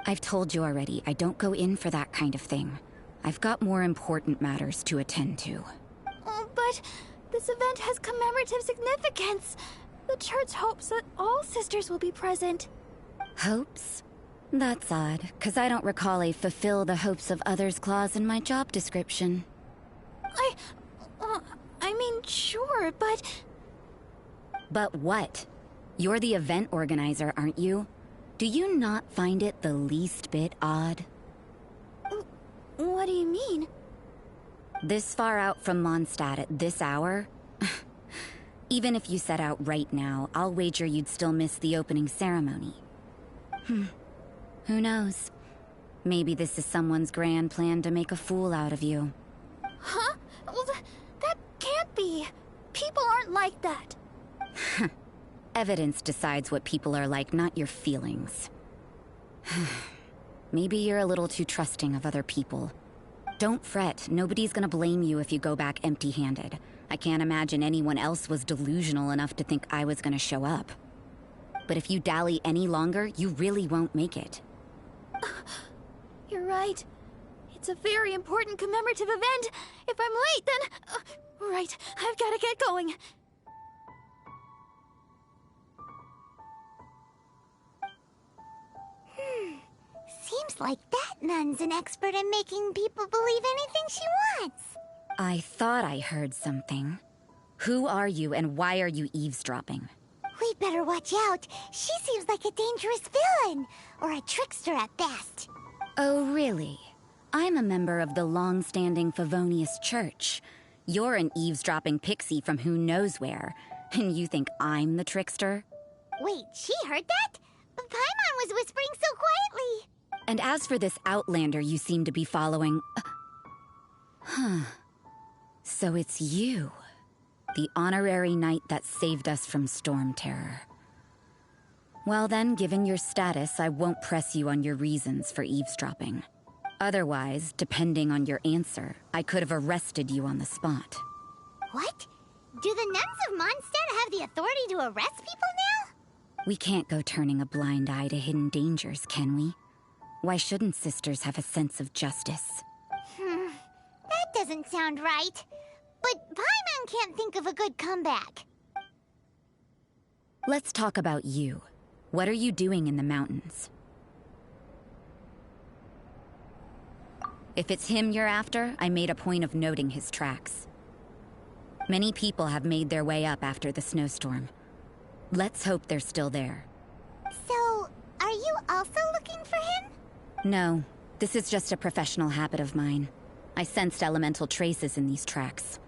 I've told you already, I don't go in for that kind of thing. I've got more important matters to attend to. Oh, but this event has commemorative significance. The church hopes that all sisters will be present. Hopes? That's odd, because I don't recall a fulfill the hopes of others clause in my job description. I mean, sure, but... But what? You're the event organizer, aren't you? Do you not find it the least bit odd? What do you mean? This far out from Mondstadt at this hour? Even if you set out right now, I'll wager you'd still miss the opening ceremony. Who knows? Maybe this is someone's grand plan to make a fool out of you. Huh? Well, that can't be. People aren't like that. Evidence decides what people are like, not your feelings. Maybe you're a little too trusting of other people. Don't fret, nobody's gonna blame you if you go back empty-handed. I can't imagine anyone else was delusional enough to think I was gonna show up. But if you dally any longer, you really won't make it. You're right. It's a very important commemorative event. If I'm late, then... right, I've gotta get going. Seems like that nun's an expert in making people believe anything she wants. I thought I heard something. Who are you and why are you eavesdropping? We'd better watch out. She seems like a dangerous villain, or a trickster at best. Oh, really? I'm a member of the long-standing Favonius Church. You're an eavesdropping pixie from who knows where, and you think I'm the trickster? Wait, she heard that? Paimon was whispering so quietly. And as for this outlander you seem to be following... So it's you. The honorary knight that saved us from Storm Terror. Well then, given your status, I won't press you on your reasons for eavesdropping. Otherwise, depending on your answer, I could have arrested you on the spot. What? Do the nuns of Mondstadt have the authority to arrest people now? We can't go turning a blind eye to hidden dangers, can we? Why shouldn't sisters have a sense of justice? That doesn't sound right. But Paimon can't think of a good comeback. Let's talk about you. What are you doing in the mountains? If it's him you're after, I made a point of noting his tracks. Many people have made their way up after the snowstorm. Let's hope they're still there. So, are you also looking for him? No, this is just a professional habit of mine. I sensed elemental traces in these tracks.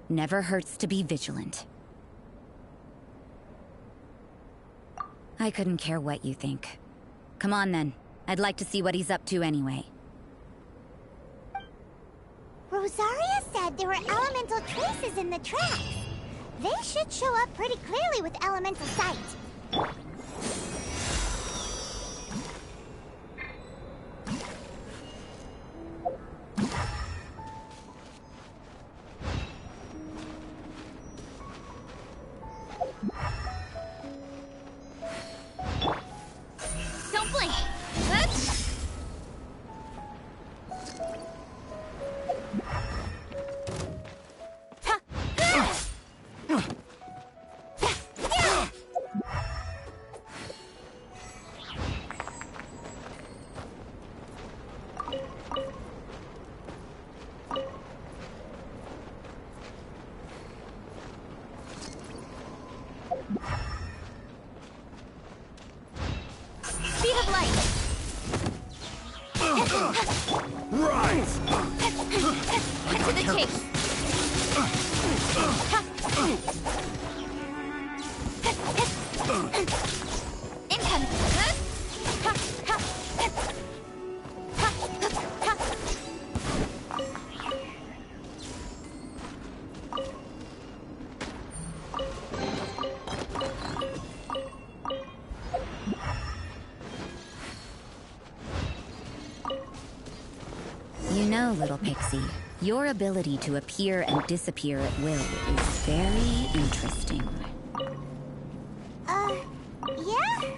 Never hurts to be vigilant. I couldn't care what you think. Come on then. I'd like to see what he's up to anyway. Rosaria said there were elemental traces in the tracks. They should show up pretty clearly with elemental sight. Don't blink! Speed of light! Right! Cut to the chase! Incoming! You know, little pixie, your ability to appear and disappear at will is very interesting. Yeah?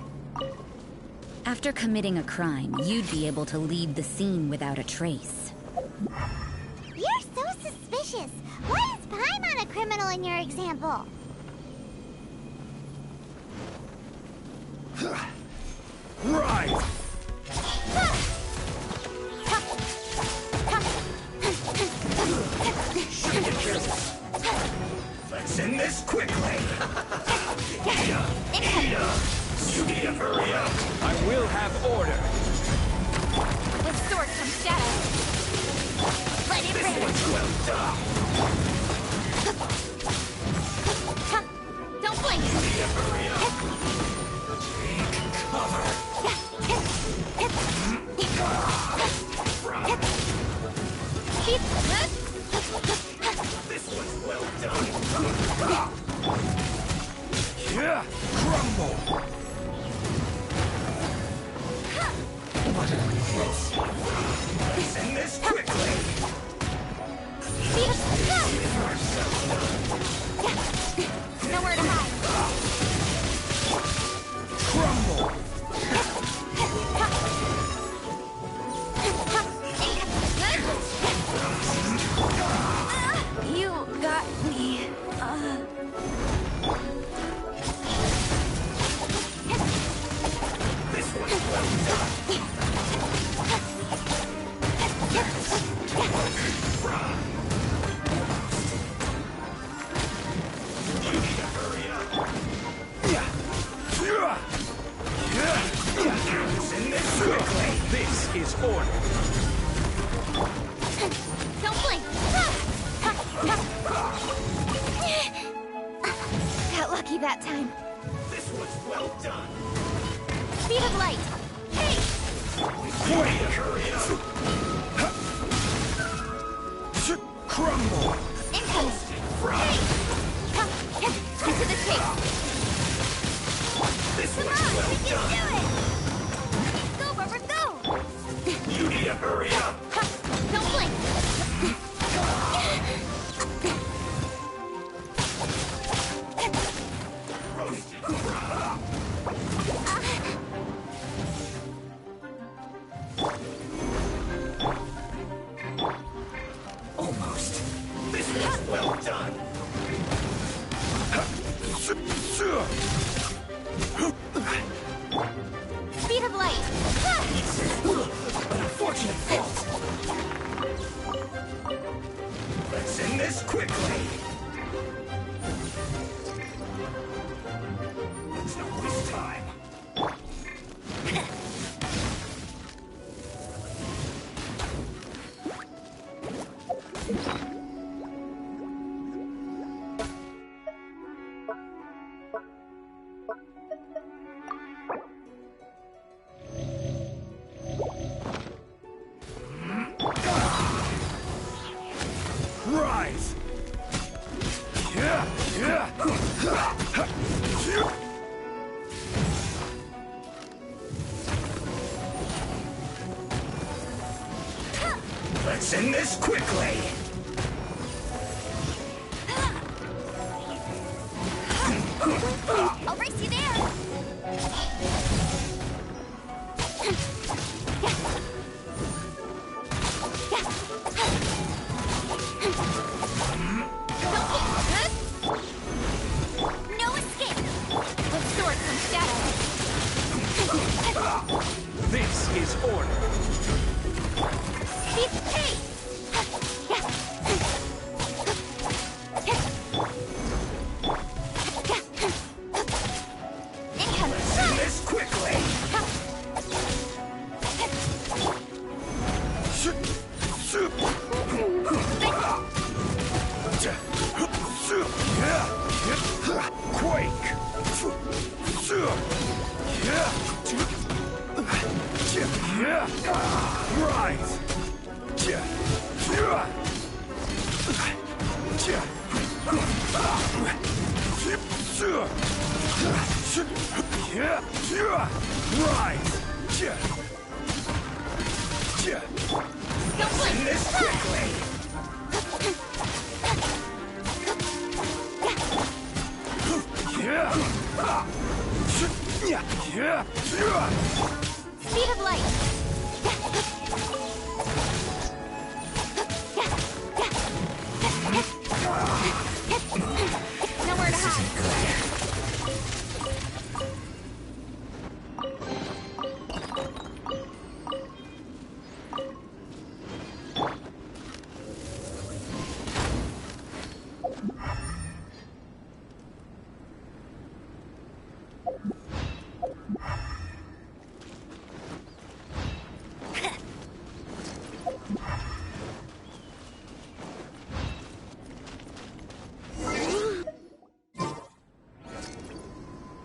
After committing a crime, you'd be able to leave the scene without a trace. You're so suspicious. Why is Paimon a criminal in your example? Right! Let's end this quickly! You need to hurry up! I will have order! With sword comes shadow. Let it This rip. one's well done! Don't blink. You need to hurry up! Take cover! This one's well done! Yeah! Crumble! Let's end this quickly! Nowhere to hide. Crumble! You got me. This one's well done! You need to hurry up! Let's end this quickly! This is order! Don't blink. Got lucky that time. This one's well done! Speed of light. Hey! You need to hurry up! Crumble! Incoming. Hey! Get to the chase. This Come one's on, well we can done! do it. Go, Rubber, go. You need to hurry up! Don't blink. Almost! This one's well done! Speed of light. An unfortunate fault! Let's end this quickly! Let's not waste time! Rise! Let's end this quickly! I'll race you there. No escape. With sword comes shadow. This is order! Hey! Incoming. Let's end this quickly! Quake! Rise! Rise! Don't End blink. this quickly!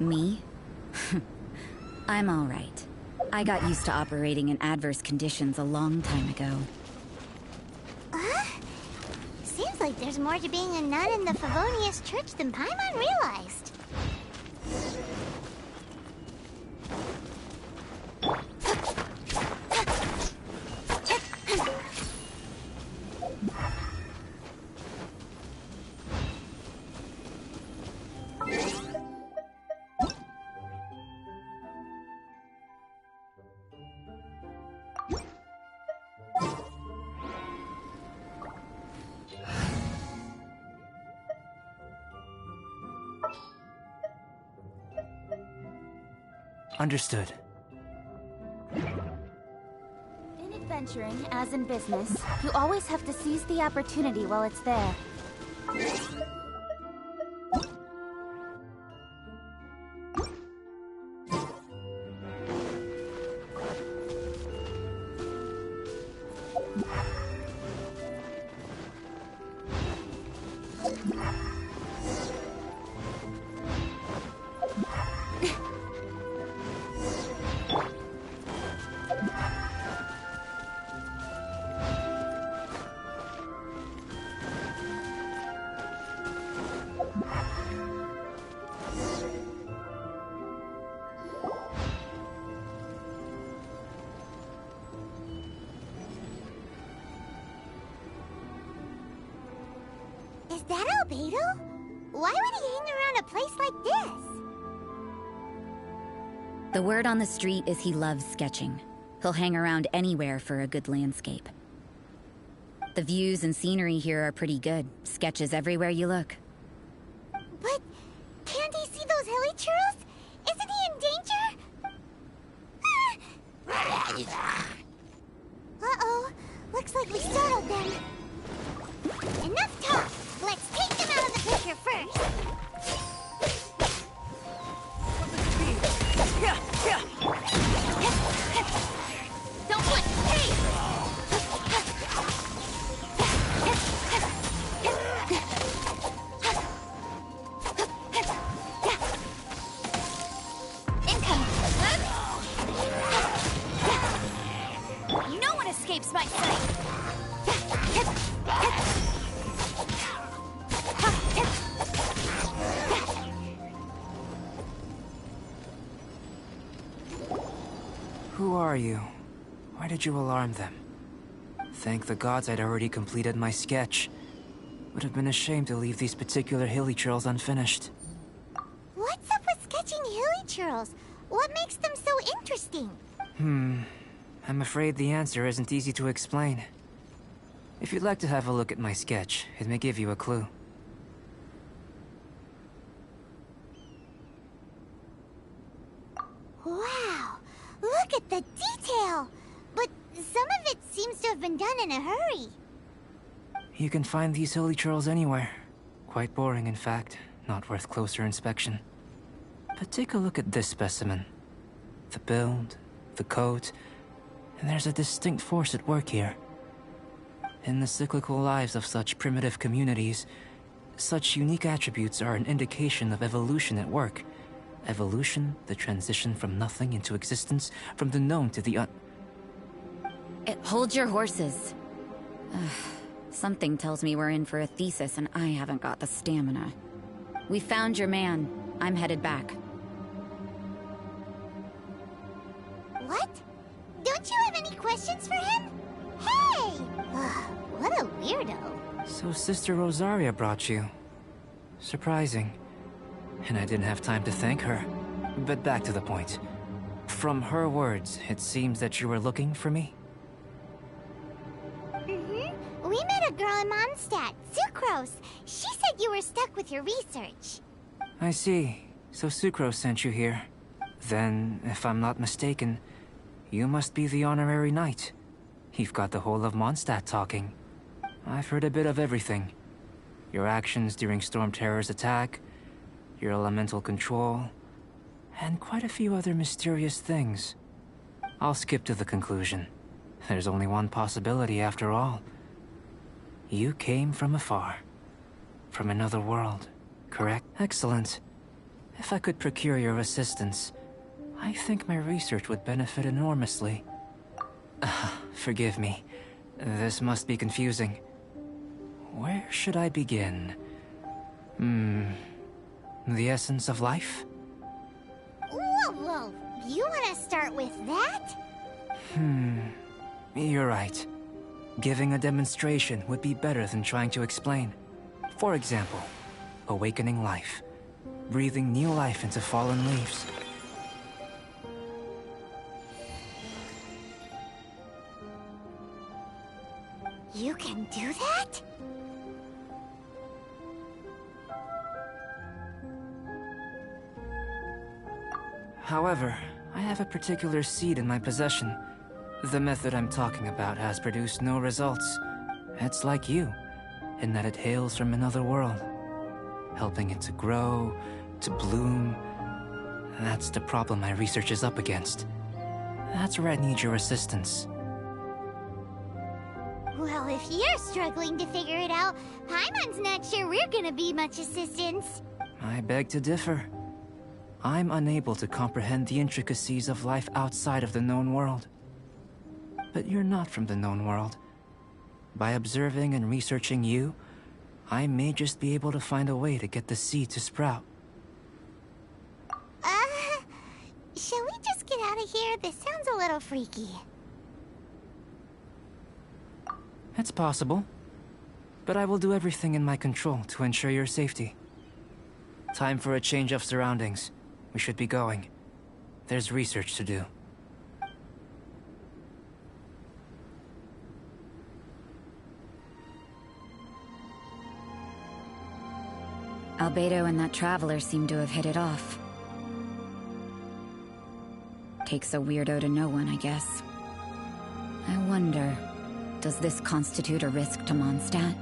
Me? I'm all right. I got used to operating in adverse conditions a long time ago. Seems like there's more to being a nun in the Favonius Church than Paimon realized. Understood. In adventuring, as in business, you always have to seize the opportunity while it's there. Is that Albedo? Why would he hang around a place like this? The word on the street is he loves sketching. He'll hang around anywhere for a good landscape. The views and scenery here are pretty good. Sketches everywhere you look. But can't he see those hilly churls? Isn't he in danger? Uh-oh. Looks like we startled them. Enough talk. Let's take them out of the picture first. Don't blink! Hey! Incoming! No one escapes my sight! Who are you? Why did you alarm them? Thank the gods I'd already completed my sketch. Would have been a shame to leave these particular hilly churls unfinished. What's up with sketching hilly churls? What makes them so interesting? I'm afraid the answer isn't easy to explain. If you'd like to have a look at my sketch, it may give you a clue. Wow! Look at the detail! But some of it seems to have been done in a hurry. You can find these hilly churls anywhere. Quite boring, in fact. Not worth closer inspection. But take a look at this specimen. The build, the coat, and there's a distinct force at work here. In the cyclical lives of such primitive communities, such unique attributes are an indication of evolution at work. Evolution, the transition from nothing into existence, from the known to the Hold your horses. Something tells me we're in for a thesis and I haven't got the stamina. We found your man. I'm headed back. What? Don't you have any questions for him? Hey! What a weirdo. So Sister Rosaria brought you. Surprising. And I didn't have time to thank her. But back to the point. From her words, it seems that you were looking for me? We met a girl in Mondstadt, Sucrose. She said you were stuck with your research. I see. So Sucrose sent you here. Then, if I'm not mistaken, you must be the honorary knight. You've got the whole of Mondstadt talking. I've heard a bit of everything. Your actions during Storm Terror's attack, your elemental control, and quite a few other mysterious things. I'll skip to the conclusion. There's only one possibility after all. You came from afar. From another world, correct? Excellent. If I could procure your assistance, I think my research would benefit enormously. Forgive me. This must be confusing. Where should I begin? The essence of life? Whoa, whoa. You want to start with that? You're right. Giving a demonstration would be better than trying to explain. For example, awakening life. Breathing new life into fallen leaves. You can do that? However, I have a particular seed in my possession. The method I'm talking about has produced no results. It's like you, in that it hails from another world. Helping it to grow, to bloom. That's the problem my research is up against. That's where I need your assistance. Well, if you're struggling to figure it out, Paimon's not sure we're gonna be much assistance. I beg to differ. I'm unable to comprehend the intricacies of life outside of the known world. But you're not from the known world. By observing and researching you, I may just be able to find a way to get the seed to sprout. Shall we just get out of here? This sounds a little freaky. It's possible. But I will do everything in my control to ensure your safety. Time for a change of surroundings. We should be going. There's research to do. Albedo and that traveler seem to have hit it off. Takes a weirdo to know one, I guess. I wonder, does this constitute a risk to Mondstadt?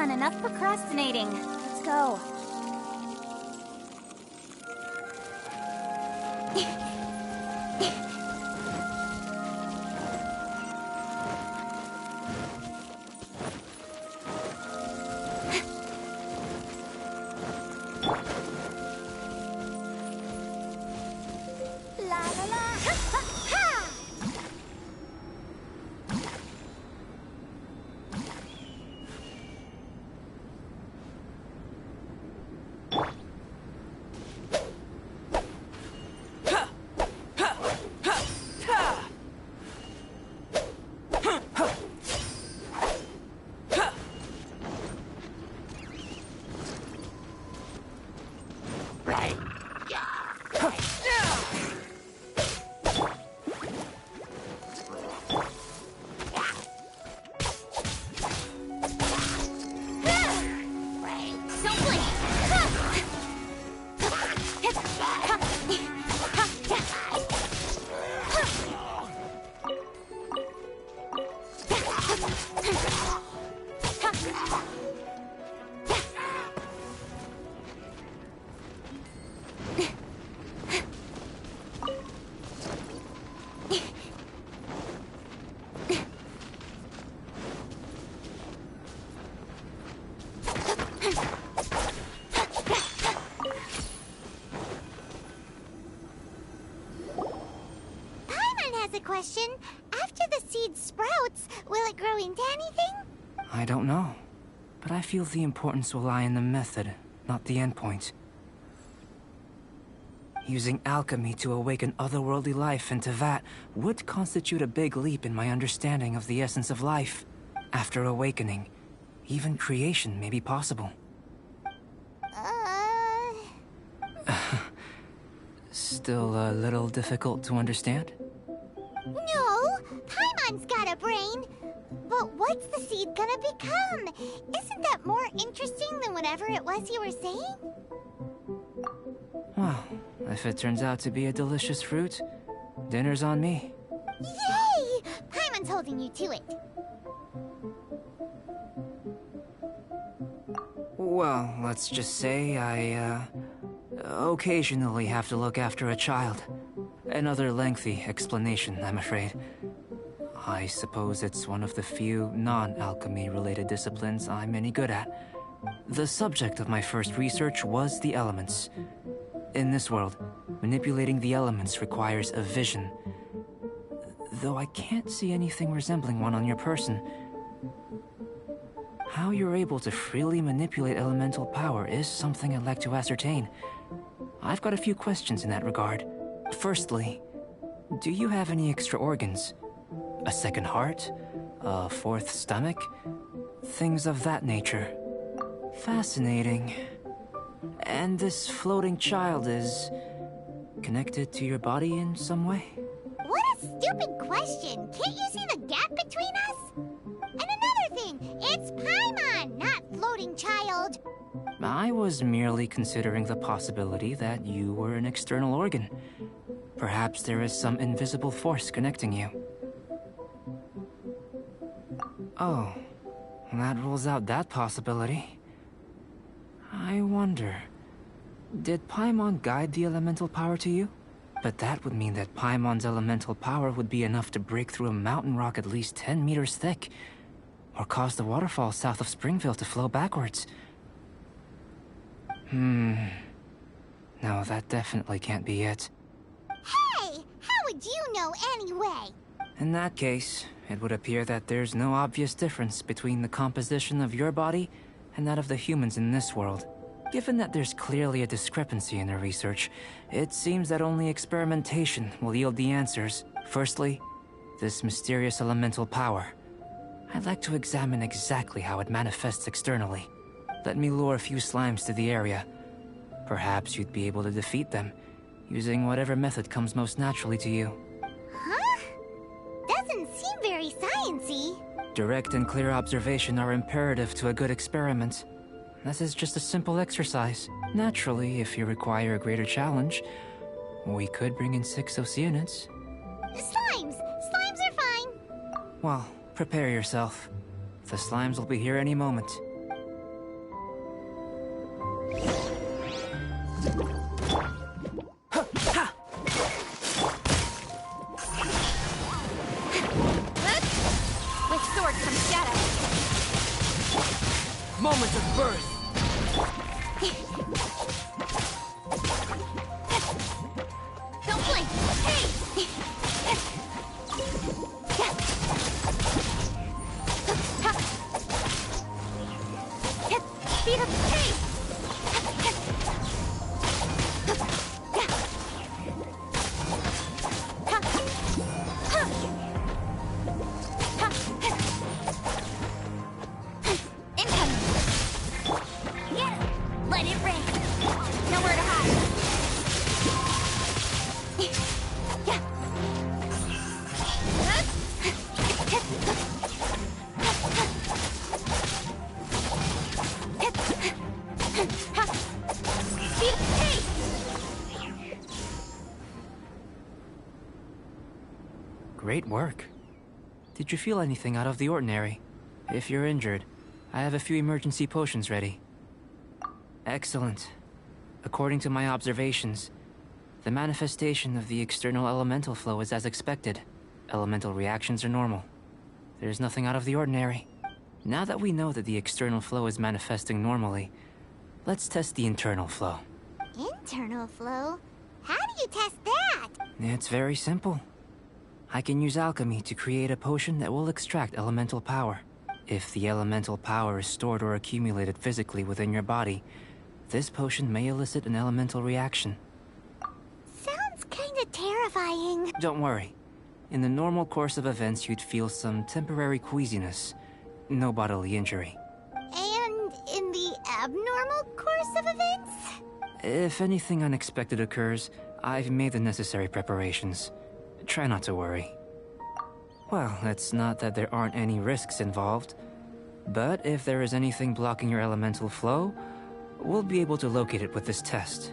Enough procrastinating. Let's go. Question. After the seed sprouts, will it grow into anything? I don't know. but I feel the importance will lie in the method, not the endpoint. Using alchemy to awaken otherworldly life into Vat would constitute a big leap in my understanding of the essence of life. After awakening, even creation may be possible. Still a little difficult to understand? No, Paimon's got a brain. But what's the seed gonna become? Isn't that more interesting than whatever it was you were saying? Well, if it turns out to be a delicious fruit, dinner's on me. Yay! Paimon's holding you to it. Well, let's just say I, occasionally have to look after a child. Another lengthy explanation, I'm afraid. I suppose it's one of the few non-alchemy related disciplines I'm any good at. The subject of my first research was the elements. In this world, manipulating the elements requires a vision. Though I can't see anything resembling one on your person. How you're able to freely manipulate elemental power is something I'd like to ascertain. I've got a few questions in that regard. Firstly, do you have any extra organs? A second heart? A fourth stomach? Things of that nature. Fascinating. And this floating child is connected to your body in some way? What a stupid question! Can't you see the gap between us? And another thing, it's Paimon, not floating child. I was merely considering the possibility that you were an external organ. Perhaps there is some invisible force connecting you. Oh, that rules out that possibility. I wonder, did Paimon guide the elemental power to you? But that would mean that Paimon's elemental power would be enough to break through a mountain rock at least 10 meters thick, or cause the waterfall south of Springville to flow backwards. No, that definitely can't be it. Hey! How would you know anyway? In that case, it would appear that there's no obvious difference between the composition of your body and that of the humans in this world. Given that there's clearly a discrepancy in their research, it seems that only experimentation will yield the answers. Firstly, this mysterious elemental power. I'd like to examine exactly how it manifests externally. Let me lure a few slimes to the area. Perhaps you'd be able to defeat them, using whatever method comes most naturally to you. Huh? Doesn't seem very sciencey. Direct and clear observation are imperative to a good experiment. This is just a simple exercise. Naturally, if you require a greater challenge, we could bring in 6 Oceanids. Slimes! Slimes are fine! Well, prepare yourself. The slimes will be here any moment. With sword comes shadow. Moment of birth! Don't blink! Hey! Speed up the pace! Incoming! Get it! Let it rain! Nowhere to hide! Speed up the pace! Great work. Did you feel anything out of the ordinary? If you're injured, I have a few emergency potions ready. Excellent. According to my observations, the manifestation of the external elemental flow is as expected. Elemental reactions are normal. There's nothing out of the ordinary. Now that we know that the external flow is manifesting normally, let's test the internal flow. Internal flow? How do you test that? It's very simple. I can use alchemy to create a potion that will extract elemental power. If the elemental power is stored or accumulated physically within your body, this potion may elicit an elemental reaction. Sounds kinda terrifying. Don't worry. In the normal course of events, you'd feel some temporary queasiness. No bodily injury. And in the abnormal course of events? If anything unexpected occurs, I've made the necessary preparations. Try not to worry. Well, it's not that there aren't any risks involved. But if there is anything blocking your elemental flow, we'll be able to locate it with this test.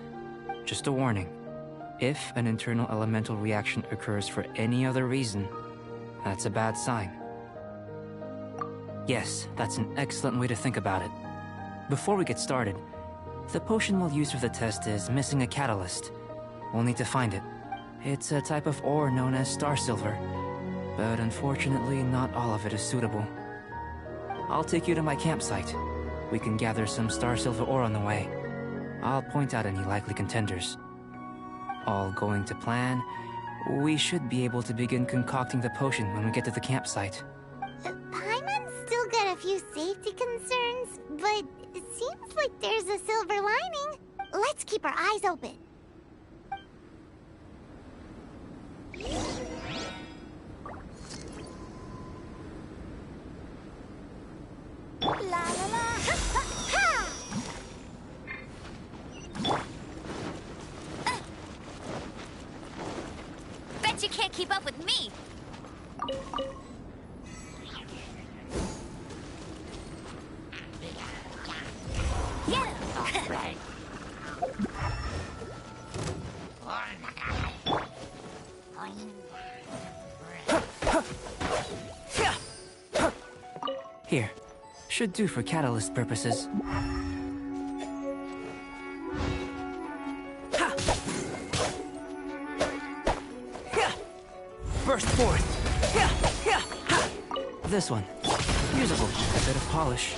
Just a warning. If an internal elemental reaction occurs for any other reason, that's a bad sign. Yes, that's an excellent way to think about it. Before we get started, the potion we'll use for the test is missing a catalyst. We'll need to find it. It's a type of ore known as star silver, but unfortunately not all of it is suitable. I'll take you to my campsite. We can gather some star silver ore on the way. I'll point out any likely contenders. All going to plan, we should be able to begin concocting the potion when we get to the campsite. Paimon's still got a few safety concerns, but it seems like there's a silver lining. Let's keep our eyes open. La la la! Ha ha ha! Bet you can't keep up with me. Get him! Here. Should do for catalyst purposes. Burst forth! This one. Usable. A bit of polish.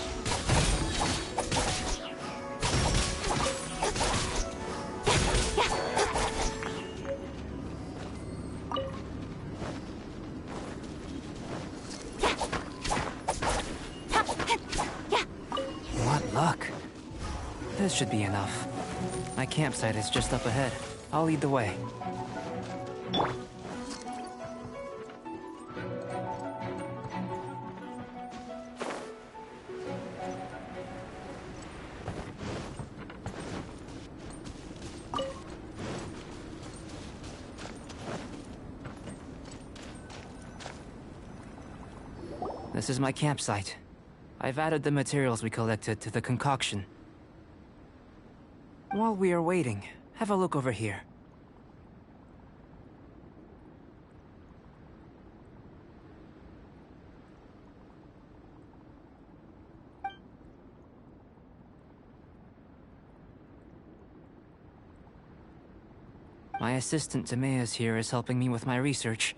What luck. This should be enough. My campsite is just up ahead. I'll lead the way. This is my campsite. I've added the materials we collected to the concoction. While we are waiting, have a look over here. My assistant Timaeus here is helping me with my research.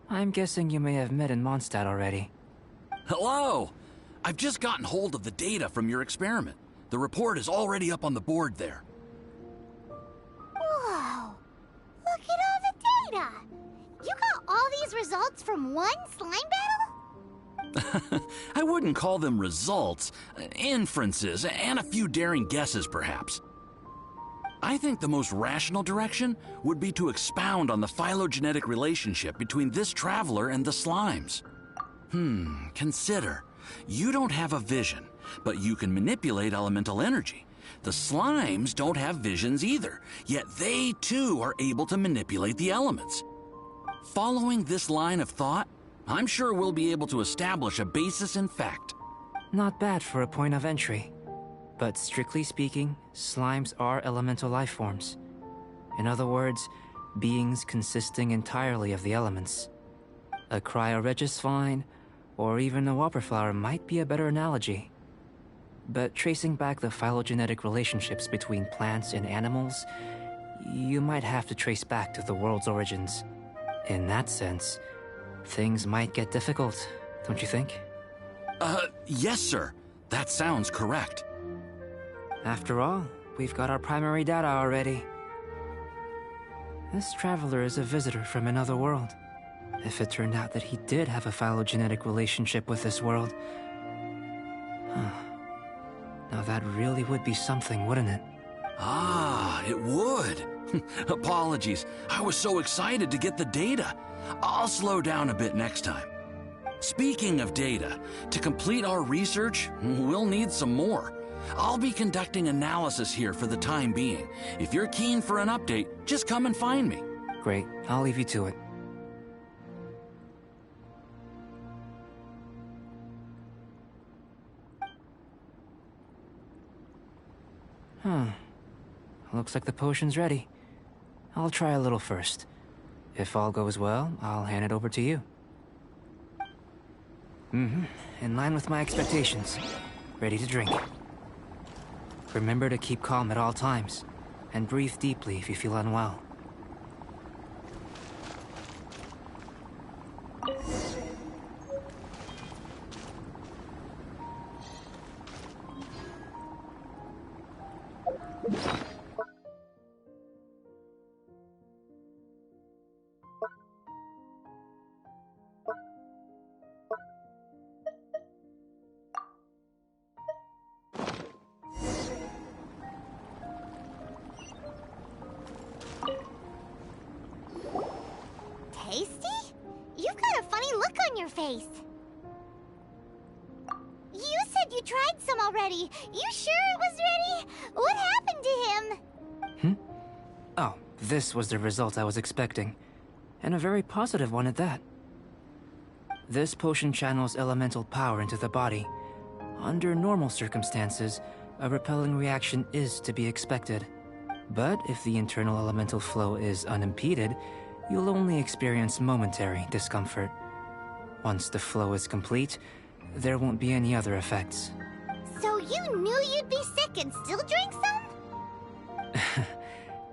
I'm guessing you may have met in Mondstadt already. Hello! I've just gotten hold of the data from your experiment. The report is already up on the board there. Whoa! Look at all the data! You got all these results from one slime battle? I wouldn't call them results, inferences, and a few daring guesses perhaps. I think the most rational direction would be to expound on the phylogenetic relationship between this traveler and the slimes. Consider. You don't have a vision, but you can manipulate elemental energy. The slimes don't have visions either, yet they too are able to manipulate the elements. Following this line of thought, I'm sure we'll be able to establish a basis in fact. Not bad for a point of entry. But strictly speaking, slimes are elemental life forms. In other words, beings consisting entirely of the elements. A cryoregisvine, or even a whopperflower might be a better analogy. But tracing back the phylogenetic relationships between plants and animals, you might have to trace back to the world's origins. In that sense, things might get difficult, don't you think? Yes, sir. That sounds correct. After all, we've got our primary data already. This traveler is a visitor from another world. If it turned out that he did have a phylogenetic relationship with this world, Now that really would be something, wouldn't it? Ah, it would. Apologies. I was so excited to get the data. I'll slow down a bit next time. Speaking of data, to complete our research, we'll need some more. I'll be conducting analysis here for the time being. If you're keen for an update, just come and find me. Great. I'll leave you to it. Looks like the potion's ready. I'll try a little first. If all goes well, I'll hand it over to you. In line with my expectations. Ready to drink. Remember to keep calm at all times, and breathe deeply if you feel unwell. Tasty? You've got a funny look on your face. You said you tried some already. You sure it was ready? What happened to him? Oh, this was the result I was expecting. And a very positive one at that. This potion channels elemental power into the body. Under normal circumstances, a repelling reaction is to be expected. But if the internal elemental flow is unimpeded, you'll only experience momentary discomfort. Once the flow is complete, there won't be any other effects. So you knew you'd be sick and still drank some?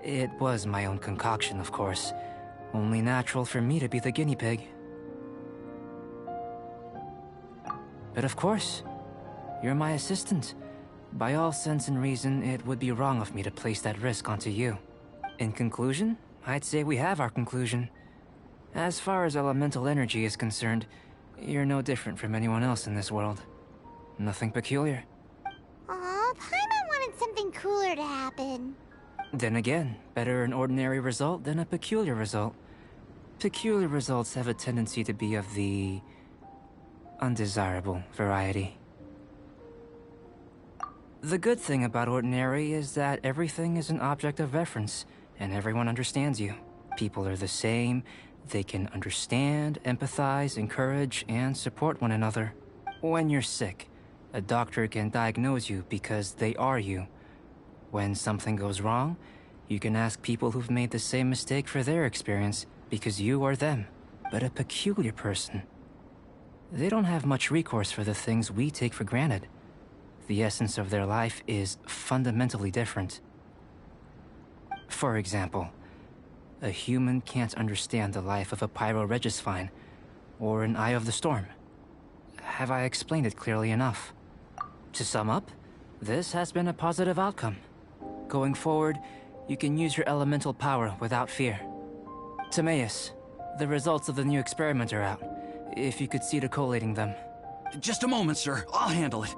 It was my own concoction, of course. Only natural for me to be the guinea pig. But of course, you're my assistant. By all sense and reason, it would be wrong of me to place that risk onto you. In conclusion, I'd say we have our conclusion. As far as elemental energy is concerned, you're no different from anyone else in this world. Nothing peculiar. Aw, Paimon wanted something cooler to happen. Then again, better an ordinary result than a peculiar result. Peculiar results have a tendency to be of the undesirable variety. The good thing about ordinary is that everything is an object of reference, and everyone understands you. People are the same. They can understand, empathize, encourage, and support one another. When you're sick, a doctor can diagnose you because they are you. When something goes wrong, you can ask people who've made the same mistake for their experience because you are them. But a peculiar person, they don't have much recourse for the things we take for granted. The essence of their life is fundamentally different. For example, a human can't understand the life of a Pyro-Regisvine or an Eye of the Storm. Have I explained it clearly enough? To sum up, this has been a positive outcome. Going forward, you can use your elemental power without fear. Timaeus, the results of the new experiment are out. If you could see to collating them. Just a moment, sir. I'll handle it.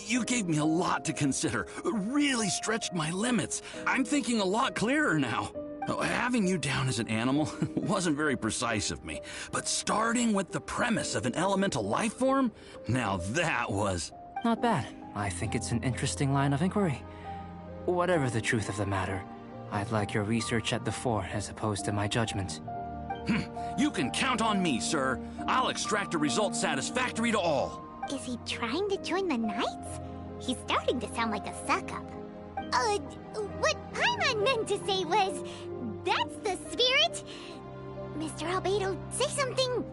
You gave me a lot to consider. Really stretched my limits. I'm thinking a lot clearer now. Having you down as an animal wasn't very precise of me, but starting with the premise of an elemental life form, now that was... Not bad. I think it's an interesting line of inquiry. Whatever the truth of the matter, I'd like your research at the fore as opposed to my judgment. You can count on me, sir. I'll extract a result satisfactory to all. Is he trying to join the Knights? He's starting to sound like a suck-up. What Paimon meant to say was... That's the spirit! Mr. Albedo, say something!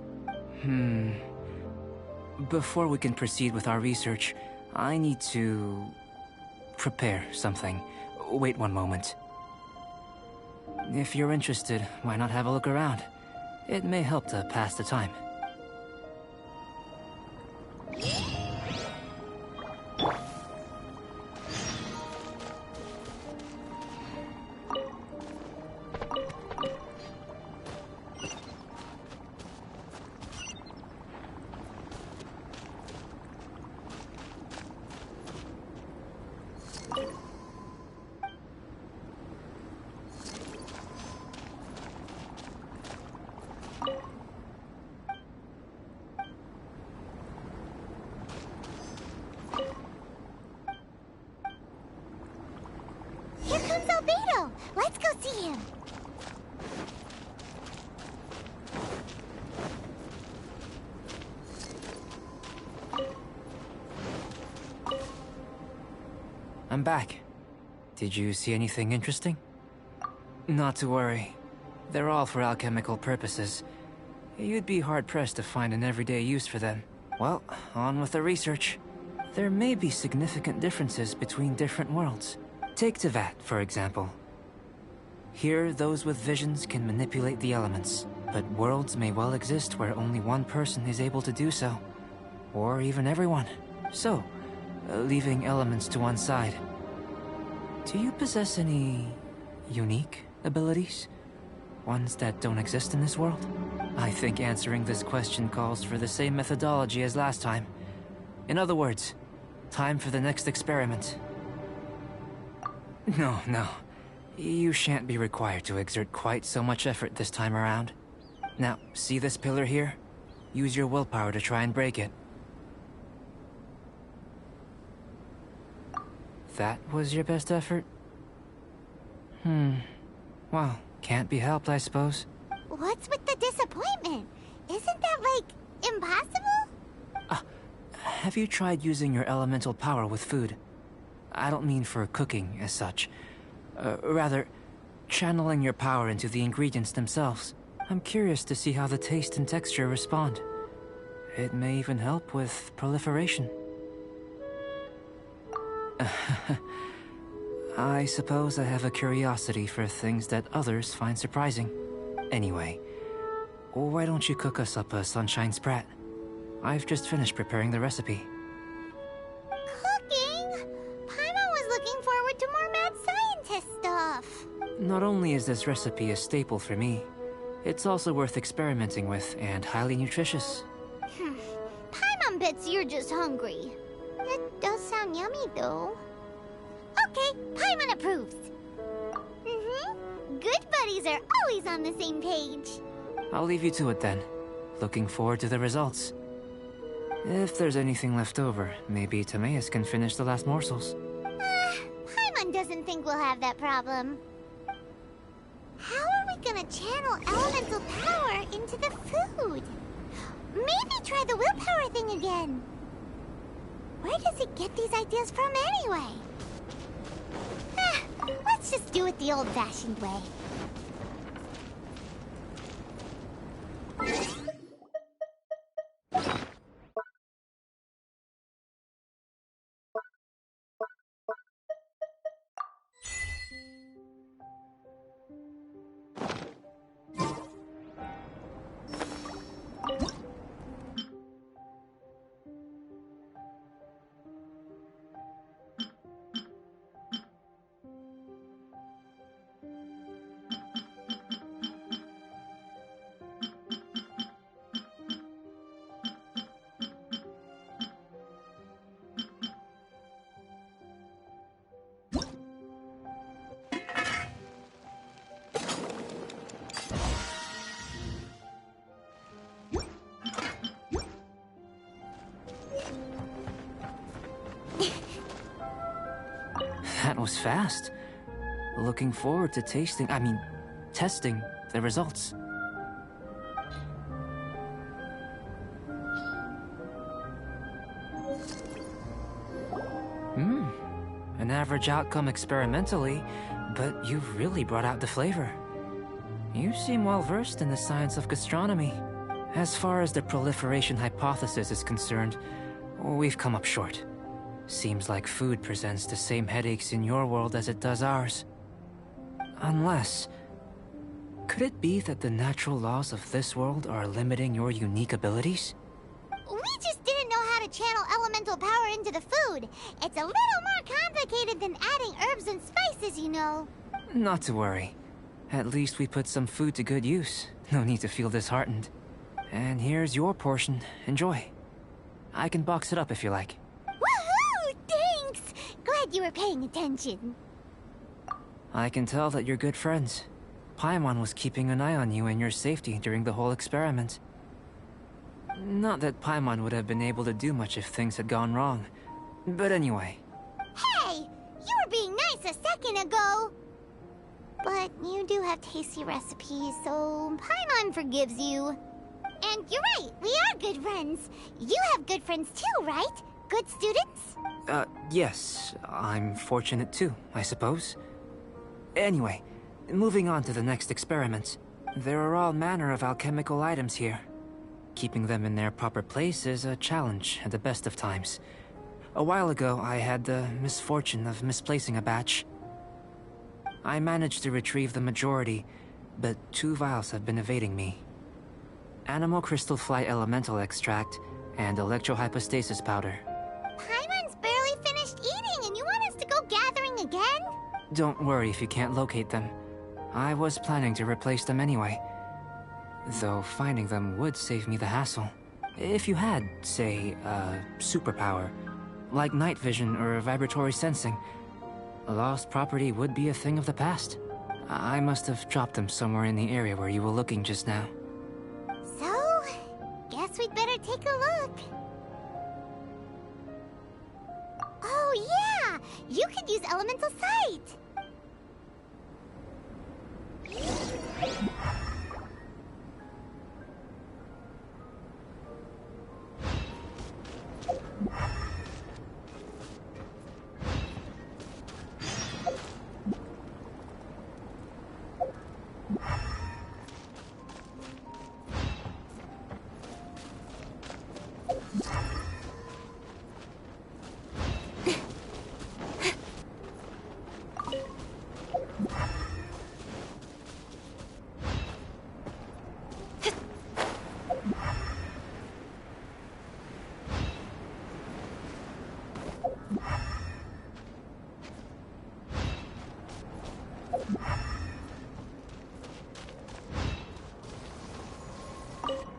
Before we can proceed with our research, I need to... prepare something. Wait one moment. If you're interested, why not have a look around? It may help to pass the time. Albedo! Let's go see him! I'm back. Did you see anything interesting? Not to worry. They're all for alchemical purposes. You'd be hard-pressed to find an everyday use for them. Well, on with the research. There may be significant differences between different worlds. Take Tevat, for example. Here, those with visions can manipulate the elements, but worlds may well exist where only one person is able to do so. Or even everyone. So, leaving elements to one side. Do you possess any unique abilities? Ones that don't exist in this world? I think answering this question calls for the same methodology as last time. In other words, time for the next experiment. No. You shan't be required to exert quite so much effort this time around. Now, see this pillar here? Use your willpower to try and break it. That was your best effort? Well, can't be helped, I suppose. What's with the disappointment? Isn't that, like, impossible? Have you tried using your elemental power with food? I don't mean for cooking, as such. Rather, channeling your power into the ingredients themselves. I'm curious to see how the taste and texture respond. It may even help with proliferation. I suppose I have a curiosity for things that others find surprising. Anyway, why don't you cook us up a sunshine sprat? I've just finished preparing the recipe. Cooking? Paimon was looking forward to more mad scientist stuff. Not only is this recipe a staple for me, it's also worth experimenting with and highly nutritious. Paimon bets you're just hungry. It does sound yummy, though. Okay, Paimon approves. Good buddies are always on the same page. I'll leave you to it then. Looking forward to the results. If there's anything left over, maybe Timaeus can finish the last morsels. Paimon doesn't think we'll have that problem. How are we gonna channel elemental power into the food? Maybe try the willpower thing again. Where does it get these ideas from anyway? Let's just do it the old-fashioned way. That was fast. Looking forward to testing the results. An average outcome experimentally, but you've really brought out the flavor. You seem well versed in the science of gastronomy. As far as the proliferation hypothesis is concerned, we've come up short. Seems like food presents the same headaches in your world as it does ours. Unless... could it be that the natural laws of this world are limiting your unique abilities? We just didn't know how to channel elemental power into the food. It's a little more complicated than adding herbs and spices, you know. Not to worry. At least we put some food to good use. No need to feel disheartened. And here's your portion. Enjoy. I can box it up if you like. Woohoo! Thanks! Glad you were paying attention. I can tell that you're good friends. Paimon was keeping an eye on you and your safety during the whole experiment. Not that Paimon would have been able to do much if things had gone wrong. But anyway. Hey! You were being nice a second ago! But you do have tasty recipes, so Paimon forgives you. And you're right, we are good friends. You have good friends too, right? Good students? Yes. I'm fortunate too, I suppose. Anyway, moving on to the next experiment. There are all manner of alchemical items here. Keeping them in their proper place is a challenge at the best of times. A while ago, I had the misfortune of misplacing a batch. I managed to retrieve the majority, but 2 vials have been evading me. Animal crystal fly elemental extract and electrohypostasis powder. Paimon's barely finished eating and you want us to go gathering again? Don't worry if you can't locate them. I was planning to replace them anyway. Though finding them would save me the hassle. If you had, say, a superpower, like night vision or vibratory sensing, lost property would be a thing of the past. I must have dropped them somewhere in the area where you were looking just now. So, guess we'd better take a look. Oh yeah! You could use elemental sight!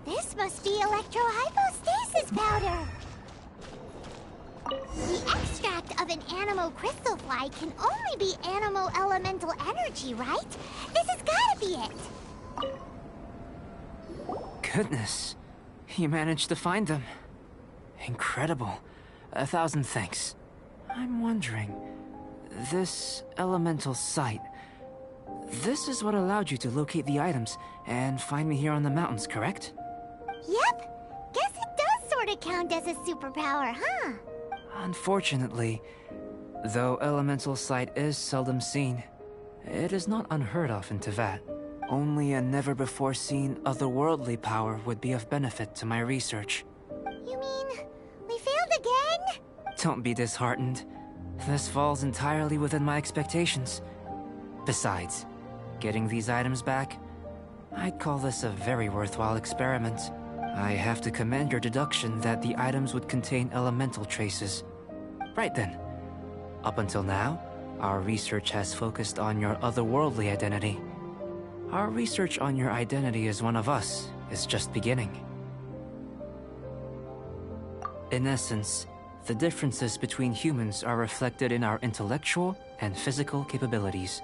This must be electrohypostasis powder! The extract of an animal crystal fly can only be animal elemental energy, right? This has gotta be it! Goodness, you managed to find them. Incredible. 1,000 thanks. I'm wondering, this elemental sight, this is what allowed you to locate the items and find me here on the mountains, correct? Yep! Guess it does sorta count as a superpower, huh? Unfortunately, though elemental sight is seldom seen, it is not unheard of in Teyvat. Only a never-before-seen otherworldly power would be of benefit to my research. You mean, we failed again? Don't be disheartened. This falls entirely within my expectations. Besides, getting these items back, I'd call this a very worthwhile experiment. I have to commend your deduction that the items would contain elemental traces. Right then. Up until now, our research has focused on your otherworldly identity. Our research on your identity as one of us is just beginning. In essence, the differences between humans are reflected in our intellectual and physical capabilities.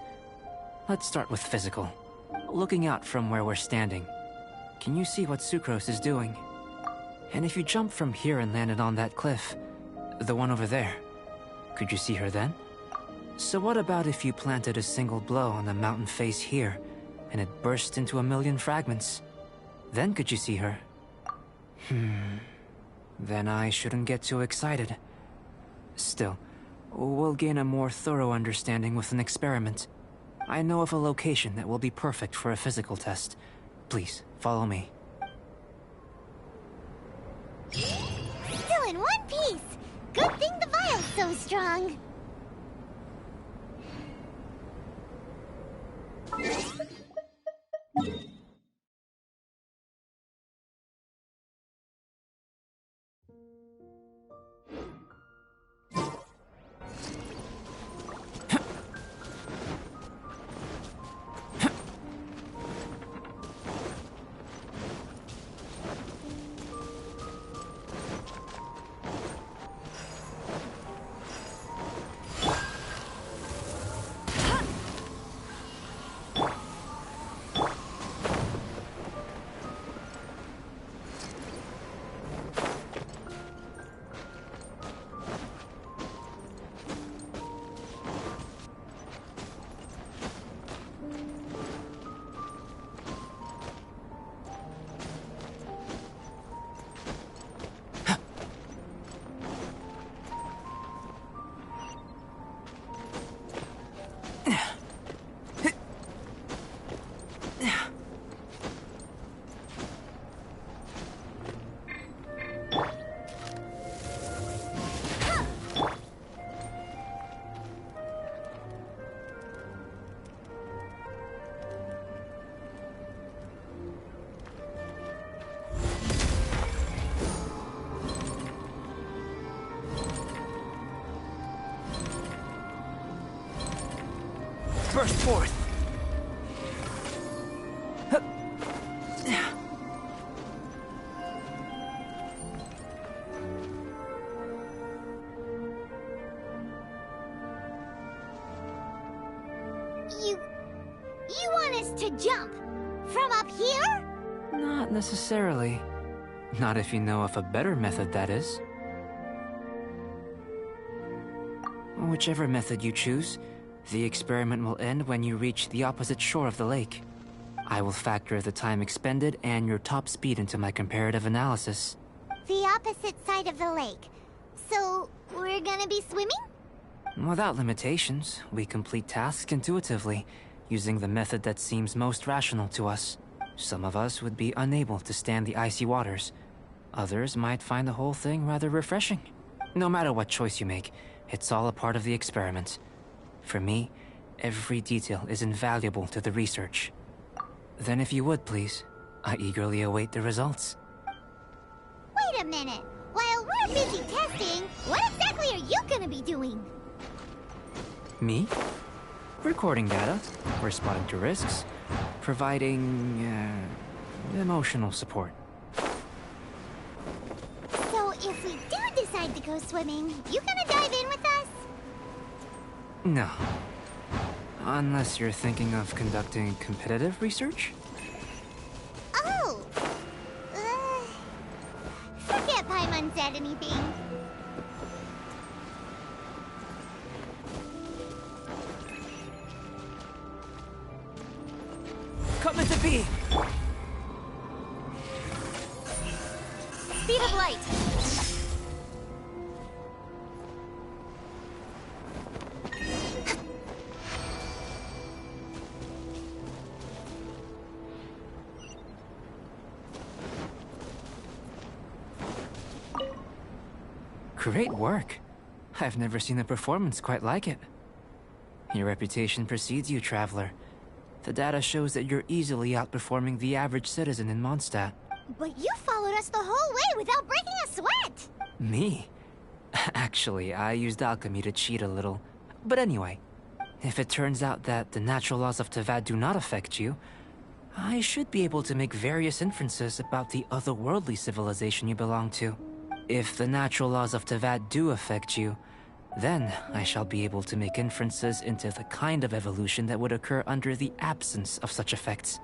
Let's start with physical. Looking out from where we're standing, can you see what Sucrose is doing? And if you jump from here and landed on that cliff, the one over there, could you see her then? So what about if you planted a single blow on the mountain face here, and it burst into 1,000,000 fragments? Then could you see her? Then I shouldn't get too excited. Still, we'll gain a more thorough understanding with an experiment. I know of a location that will be perfect for a physical test. Please, follow me. Still in one piece! Good thing the vial's so strong! burst forth. You want us to jump? From up here? Not necessarily. Not if you know of a better method, that is. Whichever method you choose, the experiment will end when you reach the opposite shore of the lake. I will factor the time expended and your top speed into my comparative analysis. The opposite side of the lake. So, we're gonna be swimming? Without limitations, we complete tasks intuitively, using the method that seems most rational to us. Some of us would be unable to stand the icy waters. Others might find the whole thing rather refreshing. No matter what choice you make, it's all a part of the experiment. For me, every detail is invaluable to the research. Then if you would, please, I eagerly await the results. Wait a minute. While we're busy testing, what exactly are you gonna be doing? Me? Recording data, responding to risks, providing, emotional support. So if we do decide to go swimming, you gonna dive in with us? No. Unless you're thinking of conducting competitive research? Oh! Forget Paimon said anything. Come into being! Speed of light. Great work. I've never seen a performance quite like it. Your reputation precedes you, Traveler. The data shows that you're easily outperforming the average citizen in Mondstadt. But you followed us the whole way without breaking a sweat! Me? Actually, I used alchemy to cheat a little. But anyway, if it turns out that the natural laws of Tavad do not affect you, I should be able to make various inferences about the otherworldly civilization you belong to. If the natural laws of Tavad do affect you, then I shall be able to make inferences into the kind of evolution that would occur under the absence of such effects.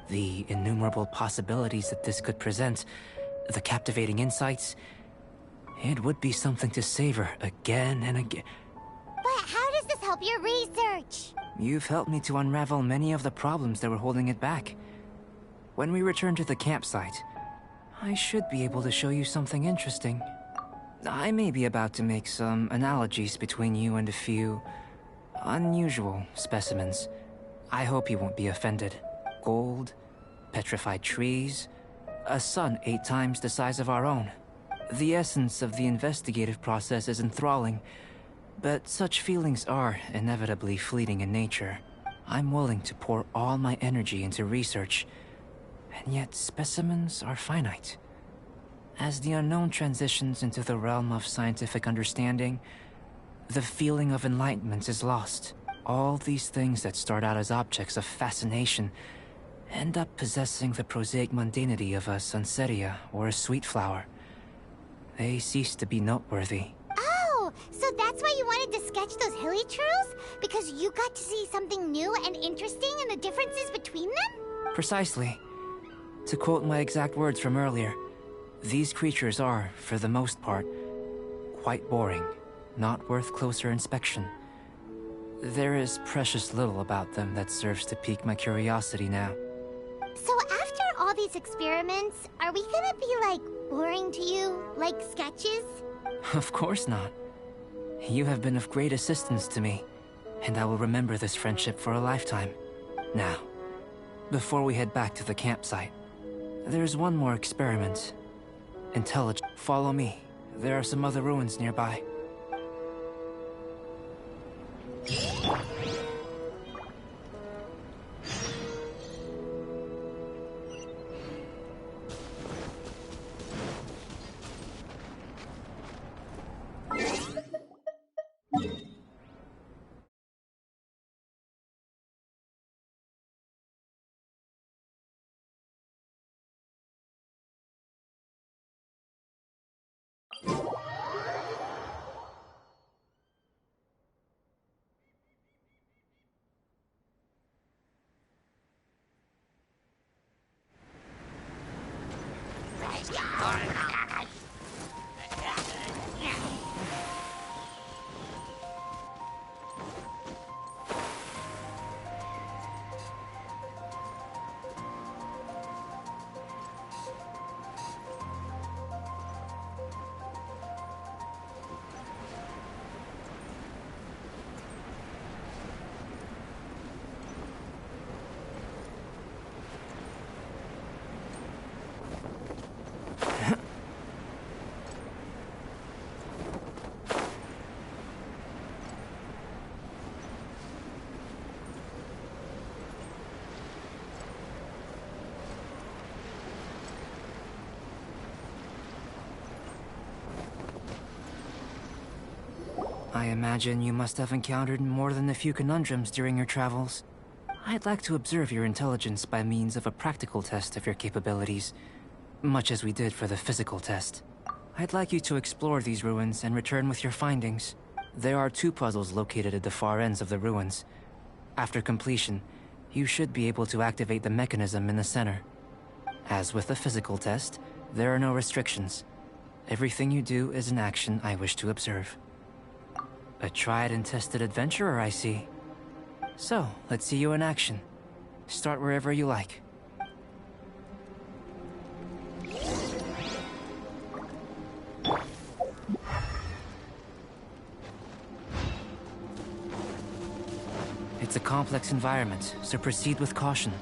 The innumerable possibilities that this could present, the captivating insights, it would be something to savor again and again. But how does this help your research? You've helped me to unravel many of the problems that were holding it back. When we return to the campsite, I should be able to show you something interesting. I may be about to make some analogies between you and a few unusual specimens. I hope you won't be offended. Gold, petrified trees, a sun 8 times the size of our own. The essence of the investigative process is enthralling, but such feelings are inevitably fleeting in nature. I'm willing to pour all my energy into research, and yet specimens are finite. As the unknown transitions into the realm of scientific understanding, the feeling of enlightenment is lost. All these things that start out as objects of fascination end up possessing the prosaic mundanity of a sunsetia or a sweet flower. They cease to be noteworthy. Oh, so that's why you wanted to sketch those hilly churls? Because you got to see something new and interesting in the differences between them? Precisely. To quote my exact words from earlier, these creatures are, for the most part, quite boring, not worth closer inspection. There is precious little about them that serves to pique my curiosity now. So after all these experiments, are we gonna be, like, boring to you? Like sketches? Of course not. You have been of great assistance to me, and I will remember this friendship for a lifetime. Now, before we head back to the campsite, there's one more experiment. Intelligent. Follow me. There are some other ruins nearby. I imagine you must have encountered more than a few conundrums during your travels. I'd like to observe your intelligence by means of a practical test of your capabilities, much as we did for the physical test. I'd like you to explore these ruins and return with your findings. There are 2 puzzles located at the far ends of the ruins. After completion, you should be able to activate the mechanism in the center. As with the physical test, there are no restrictions. Everything you do is an action I wish to observe. A tried and tested adventurer, I see. So, let's see you in action. Start wherever you like. It's a complex environment, so proceed with caution.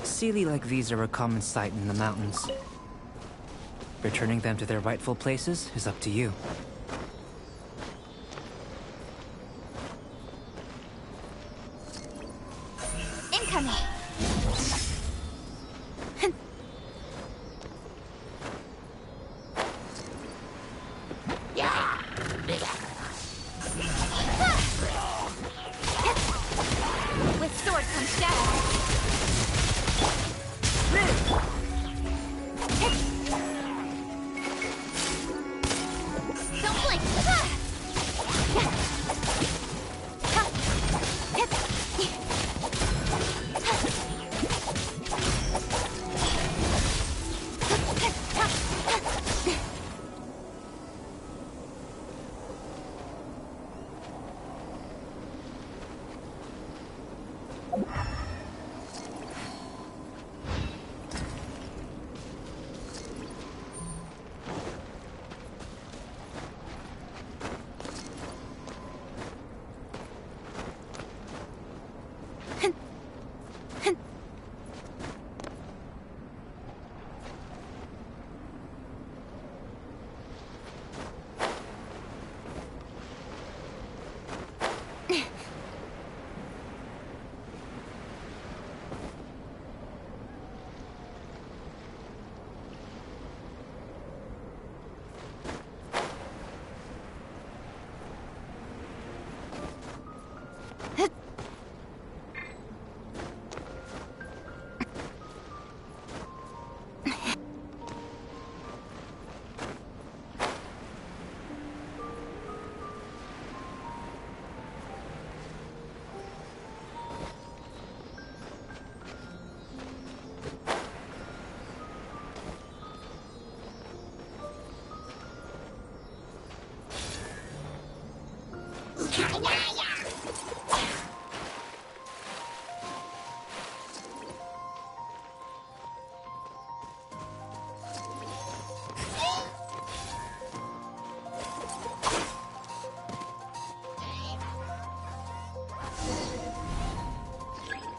Sealy like these are a common sight in the mountains. Returning them to their rightful places is up to you. Incoming! With sword comes shadow. Don't blink!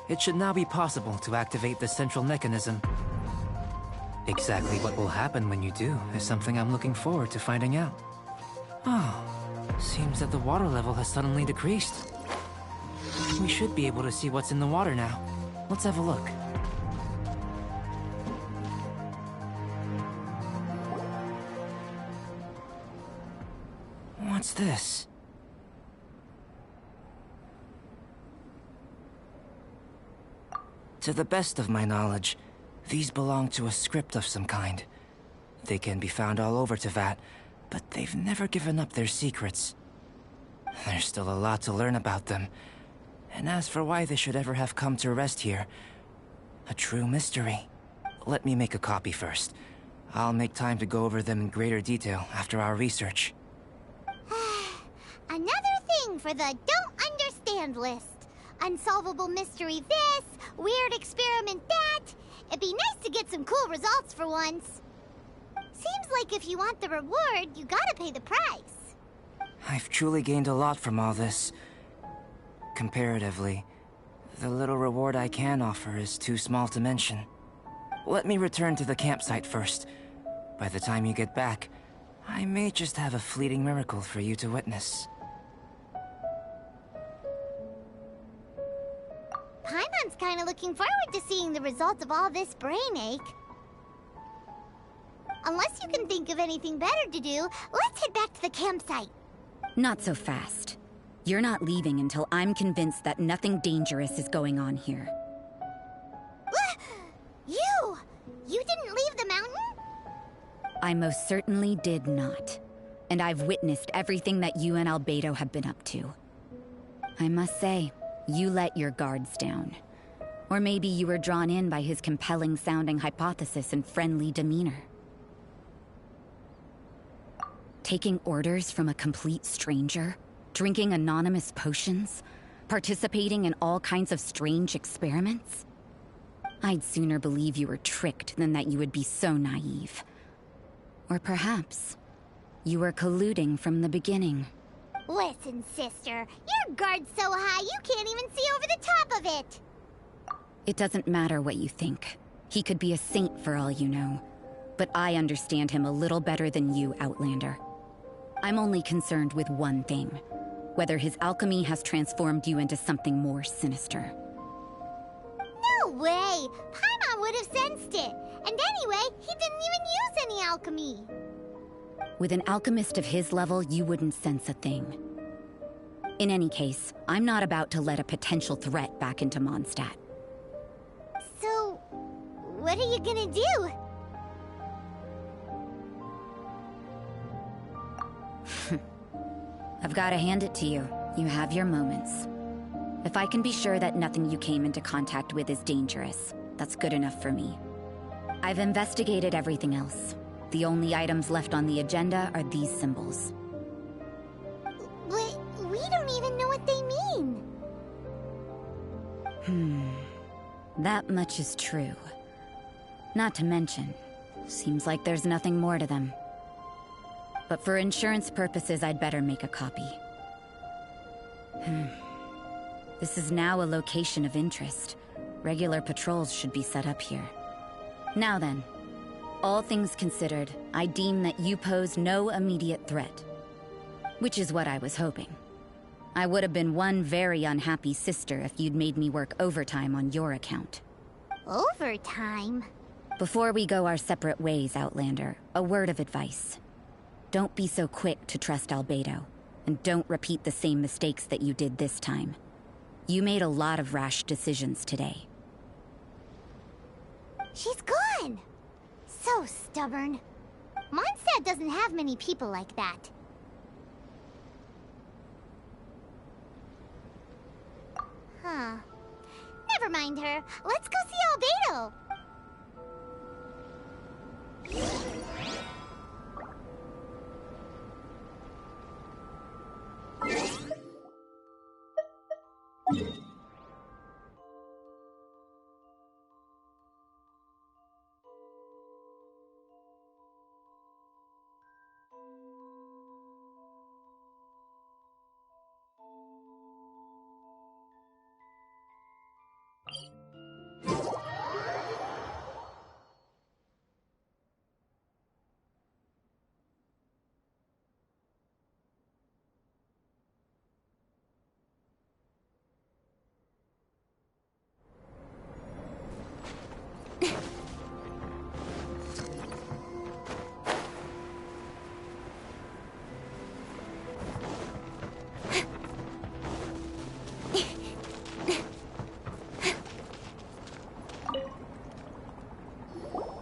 It should now be possible to activate the central mechanism. Exactly what will happen when you do is something I'm looking forward to finding out. Oh, seems that the water level has suddenly decreased. We should be able to see what's in the water now. Let's have a look. What's this? To the best of my knowledge, these belong to a script of some kind. They can be found all over Teyvat, but they've never given up their secrets. There's still a lot to learn about them. And as for why they should ever have come to rest here, a true mystery. Let me make a copy first. I'll make time to go over them in greater detail after our research. Another thing for the don't understand list. Unsolvable mystery this, weird experiment that. It'd be nice to get some cool results for once. Seems like if you want the reward, you gotta pay the price. I've truly gained a lot from all this. Comparatively, the little reward I can offer is too small to mention. Let me return to the campsite first. By the time you get back, I may just have a fleeting miracle for you to witness. Paimon's kinda looking forward to seeing the results of all this brain ache. Unless you can think of anything better to do, let's head back to the campsite. Not so fast. You're not leaving until I'm convinced that nothing dangerous is going on here. You! You didn't leave the mountain? I most certainly did not. And I've witnessed everything that you and Albedo have been up to. I must say, you let your guards down. Or maybe you were drawn in by his compelling-sounding hypothesis and friendly demeanor. Taking orders from a complete stranger? Drinking anonymous potions? Participating in all kinds of strange experiments? I'd sooner believe you were tricked than that you would be so naive. Or perhaps, you were colluding from the beginning. Listen, sister, your guard's so high you can't even see over the top of it! It doesn't matter what you think. He could be a saint for all you know. But I understand him a little better than you, Outlander. I'm only concerned with one thing. Whether his alchemy has transformed you into something more sinister. No way! Paimon would have sensed it! And anyway, he didn't even use any alchemy! With an alchemist of his level, you wouldn't sense a thing. In any case, I'm not about to let a potential threat back into Mondstadt. So, what are you gonna do? I've got to hand it to you. You have your moments. If I can be sure that nothing you came into contact with is dangerous, that's good enough for me. I've investigated everything else. The only items left on the agenda are these symbols. But we don't even know what they mean. That much is true. Not to mention, seems like there's nothing more to them. But for insurance purposes, I'd better make a copy. This is now a location of interest. Regular patrols should be set up here. Now then, all things considered, I deem that you pose no immediate threat. Which is what I was hoping. I would have been one very unhappy sister if you'd made me work overtime on your account. Overtime? Before we go our separate ways, Outlander, a word of advice. Don't be so quick to trust Albedo, and don't repeat the same mistakes that you did this time. You made a lot of rash decisions today. She's gone! So stubborn. Mondstadt doesn't have many people like that. Huh. Never mind her. Let's go see Albedo!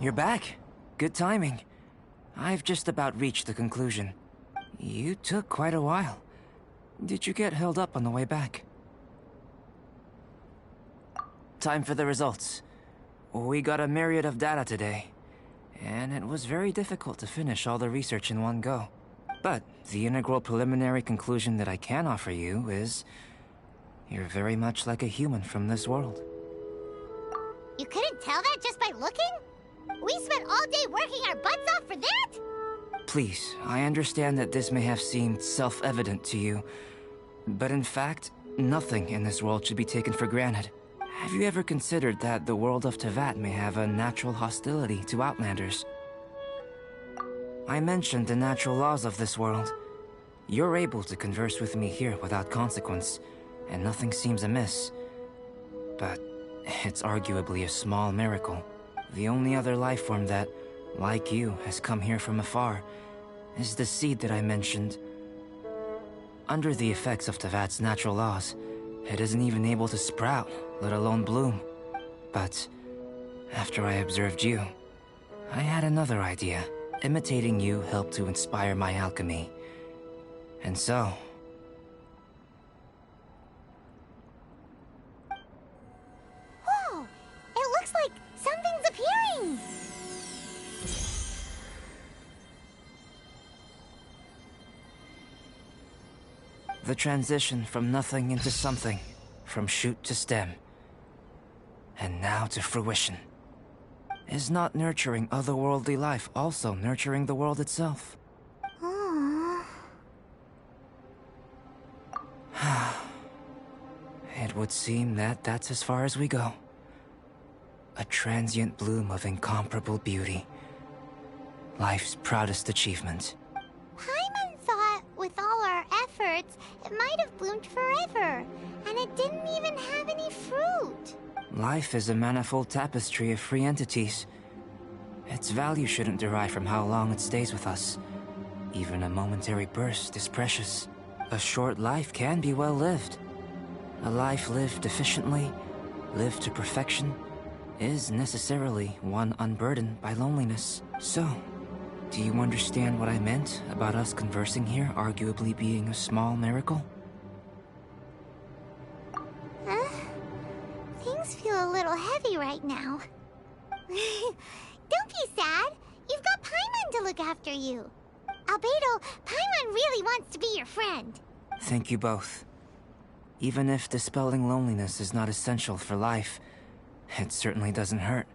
You're back. Good timing. I've just about reached the conclusion. You took quite a while. Did you get held up on the way back? Time for the results. We got a myriad of data today, and it was very difficult to finish all the research in one go. But the integral preliminary conclusion that I can offer you is... you're very much like a human from this world. You couldn't tell that just by looking? We spent all day working our butts off for that? Please, I understand that this may have seemed self-evident to you, but in fact, nothing in this world should be taken for granted. Have you ever considered that the world of Teyvat may have a natural hostility to Outlanders? I mentioned the natural laws of this world. You're able to converse with me here without consequence, and nothing seems amiss. But it's arguably a small miracle. The only other life form that, like you, has come here from afar is the seed that I mentioned. Under the effects of Teyvat's natural laws, it isn't even able to sprout, let alone bloom. But after I observed you, I had another idea. Imitating you helped to inspire my alchemy. And so... Whoa! It looks like something's appearing! The transition from nothing into something, from shoot to stem, and now to fruition. Is not nurturing otherworldly life also nurturing the world itself? Aww. It would seem that that's as far as we go. A transient bloom of incomparable beauty. Life's proudest achievement. Paimon thought, with all our efforts, it might have bloomed forever, and it didn't even have any fruit. Life is a manifold tapestry of free entities. Its value shouldn't derive from how long it stays with us. Even a momentary burst is precious. A short life can be well lived. A life lived efficiently, lived to perfection, is necessarily one unburdened by loneliness. So, do you understand what I meant about us conversing here arguably being a small miracle? Things feel a little heavy right now. Don't be sad. You've got Paimon to look after you. Albedo, Paimon really wants to be your friend. Thank you both. Even if dispelling loneliness is not essential for life, it certainly doesn't hurt.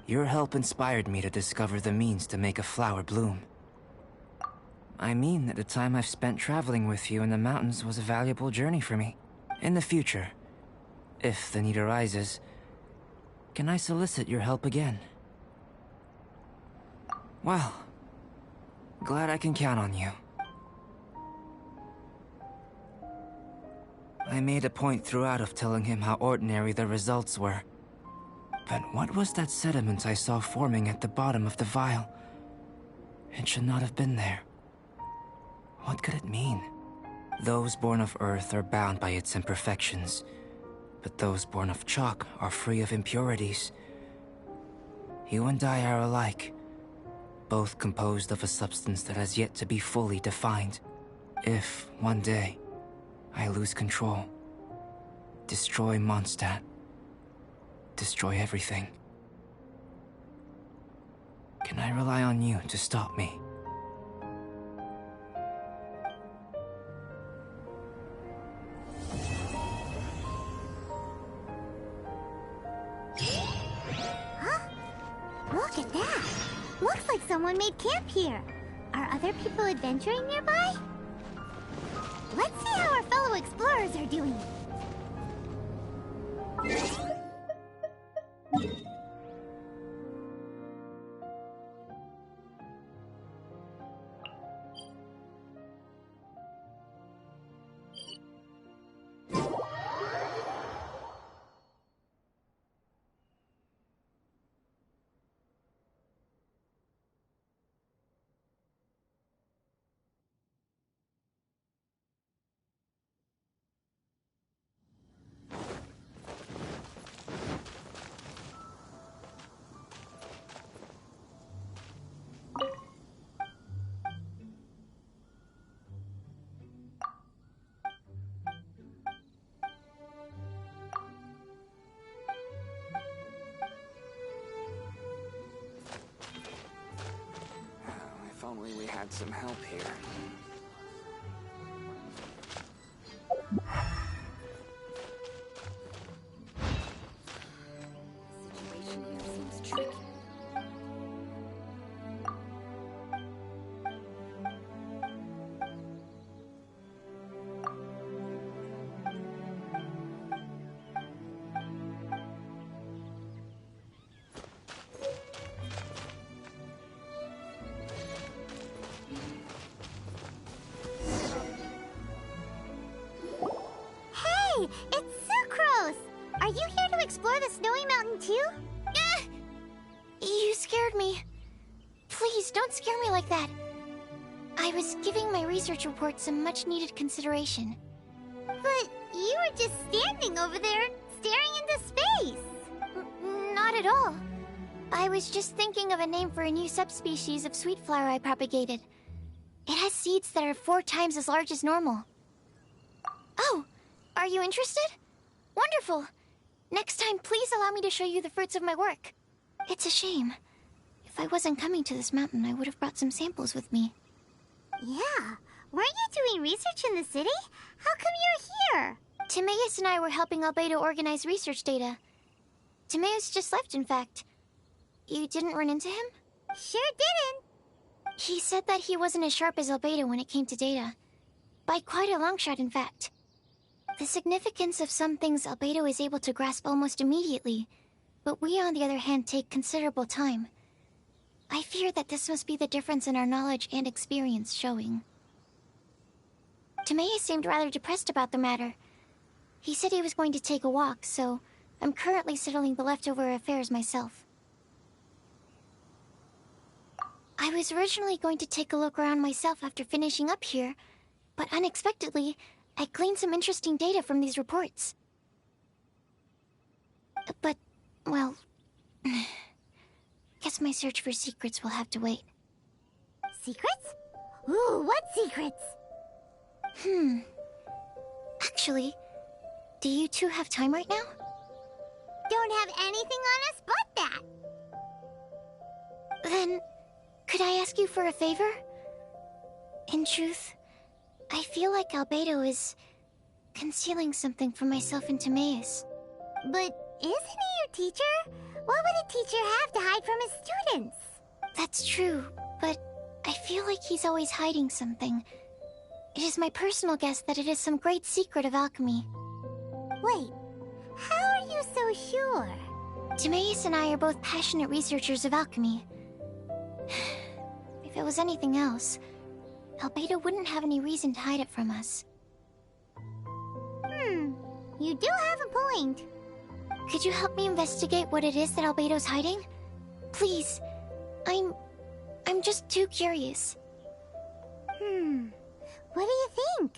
Your help inspired me to discover the means to make a flower bloom. I mean that the time I've spent traveling with you in the mountains was a valuable journey for me. In the future, if the need arises, can I solicit your help again? Well, glad I can count on you. I made a point throughout of telling him how ordinary the results were. But what was that sediment I saw forming at the bottom of the vial? It should not have been there. What could it mean? Those born of Earth are bound by its imperfections, but those born of chalk are free of impurities. You and I are alike, both composed of a substance that has yet to be fully defined. If, one day, I lose control, destroy Mondstadt, destroy everything, can I rely on you to stop me? Look at that! Looks like someone made camp here. Are other people adventuring nearby? Let's see how our fellow explorers are doing. If only we had some help here. The situation here seems tricky. Hey, it's Sucrose! Are you here to explore the snowy mountain too? You scared me. Please, don't scare me like that. I was giving my research report some much-needed consideration. But you were just standing over there, staring into space. Not at all. I was just thinking of a name for a new subspecies of sweet flower I propagated. It has seeds that are 4 times as large as normal. Oh, are you interested? Wonderful. Next time, please allow me to show you the fruits of my work. It's a shame. If I wasn't coming to this mountain, I would have brought some samples with me. Yeah, weren't you doing research in the city? How come you're here? Timaeus and I were helping Albedo organize research data. Timaeus just left, in fact. You didn't run into him? Sure didn't. He said that he wasn't as sharp as Albedo when it came to data. By quite a long shot, in fact. The significance of some things Albedo is able to grasp almost immediately, but we, on the other hand, take considerable time. I fear that this must be the difference in our knowledge and experience showing. Timaeus seemed rather depressed about the matter. He said he was going to take a walk, so I'm currently settling the leftover affairs myself. I was originally going to take a look around myself after finishing up here, but unexpectedly, I gleaned some interesting data from these reports. But, well... guess my search for secrets will have to wait. Secrets? Ooh, what secrets? Actually, do you two have time right now? Don't have anything on us but that. Then, could I ask you for a favor? In truth, I feel like Albedo is concealing something from myself and Timaeus. But isn't he your teacher? What would a teacher have to hide from his students? That's true, but I feel like he's always hiding something. It is my personal guess that it is some great secret of alchemy. Wait, how are you so sure? Timaeus and I are both passionate researchers of alchemy. If it was anything else, Albedo wouldn't have any reason to hide it from us. You do have a point. Could you help me investigate what it is that Albedo's hiding? Please. I'm just too curious. What do you think?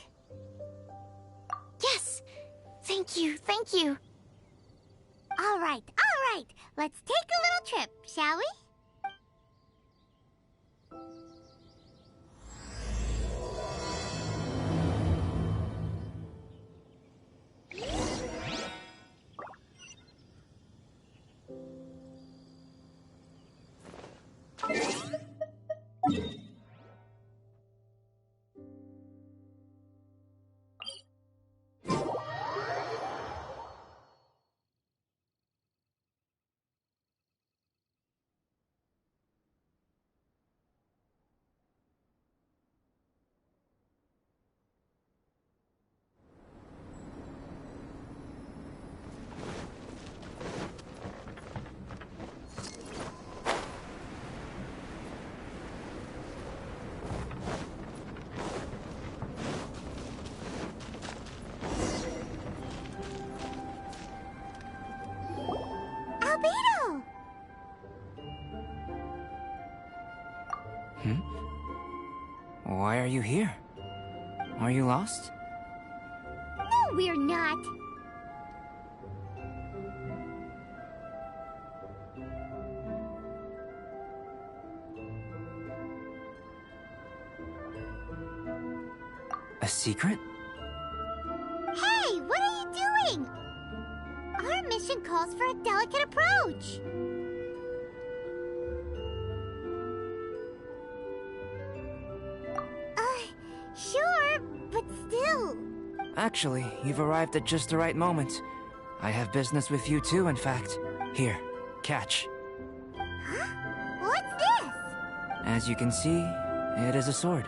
Yes! Thank you, thank you. All right. Let's take a little trip, shall we? Albedo! Why are you here? Are you lost? No, we're not. A secret? Hey, what are you doing? Our mission calls for a delicate approach. Sure, but still. Actually, you've arrived at just the right moment. I have business with you too, in fact. Here, catch. Huh? What's this? As you can see, it is a sword.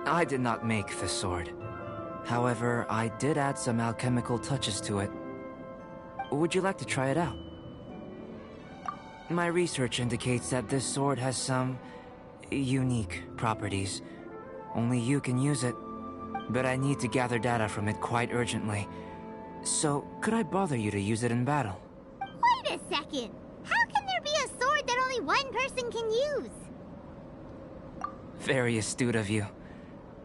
I did not make the sword. However, I did add some alchemical touches to it. Would you like to try it out? My research indicates that this sword has some unique properties. Only you can use it. But I need to gather data from it quite urgently. So, could I bother you to use it in battle? Wait a second! How can there be a sword that only one person can use? Very astute of you.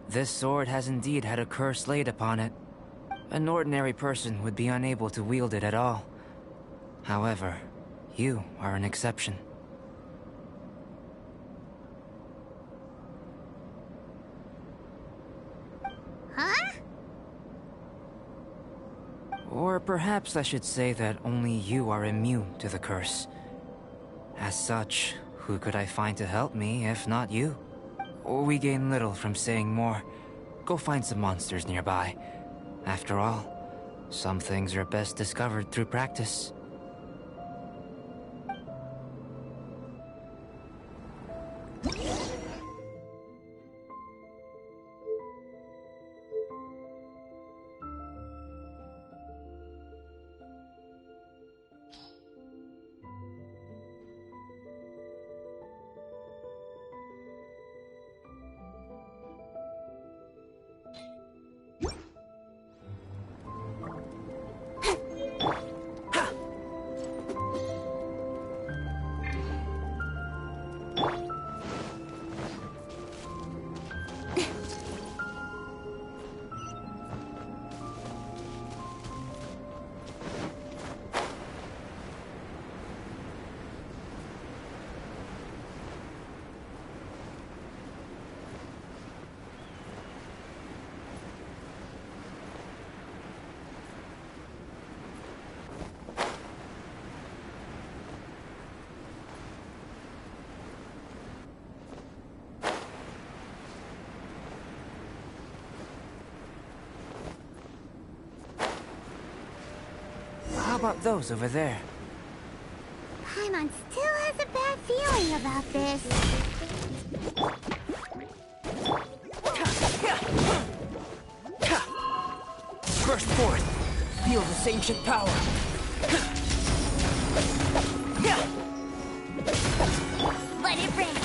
This sword has indeed had a curse laid upon it. An ordinary person would be unable to wield it at all. However, you are an exception. Huh? Or perhaps I should say that only you are immune to the curse. As such, who could I find to help me if not you? We gain little from saying more. Go find some monsters nearby. After all, some things are best discovered through practice. How about those over there? Paimon still has a bad feeling about this. Burst forth! Feel this ancient power! Let it rain.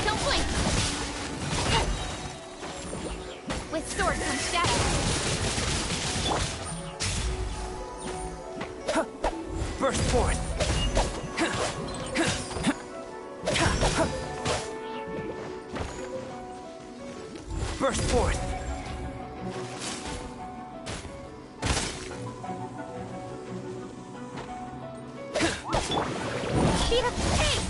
Don't blink. With sword comes shadow. Burst forth! Burst forth! Speed up the pace.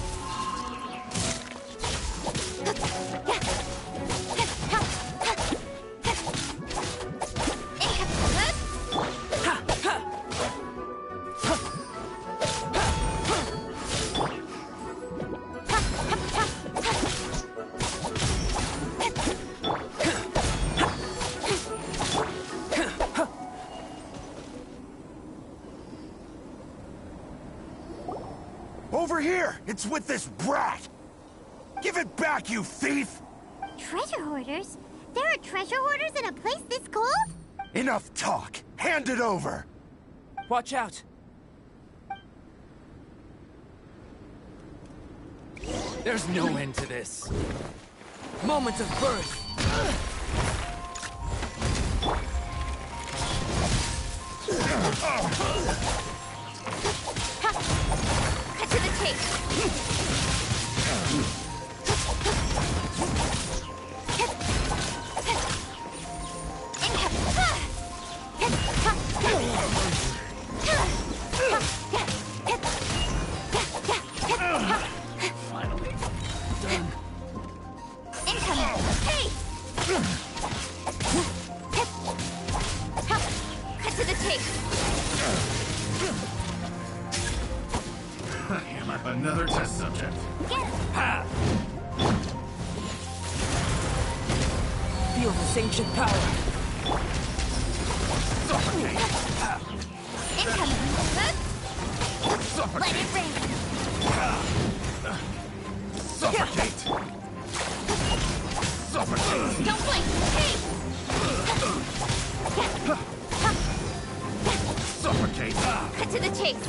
Over here! It's with this brat! Give it back, you thief! Treasure hoarders? There are treasure hoarders in a place this cold? Enough talk! Hand it over! Watch out! There's no end to this. Moment of birth! Cut to the chase. Finally done. Incoming. Hey! Cut to the chase. I am another test subject. Get him. Ha! Feel this ancient power! Suffocate! Incoming. Let Suffocate! it rain. Suffocate! Suffocate! Don't blink. Hey! Suffocate! Cut to the chase.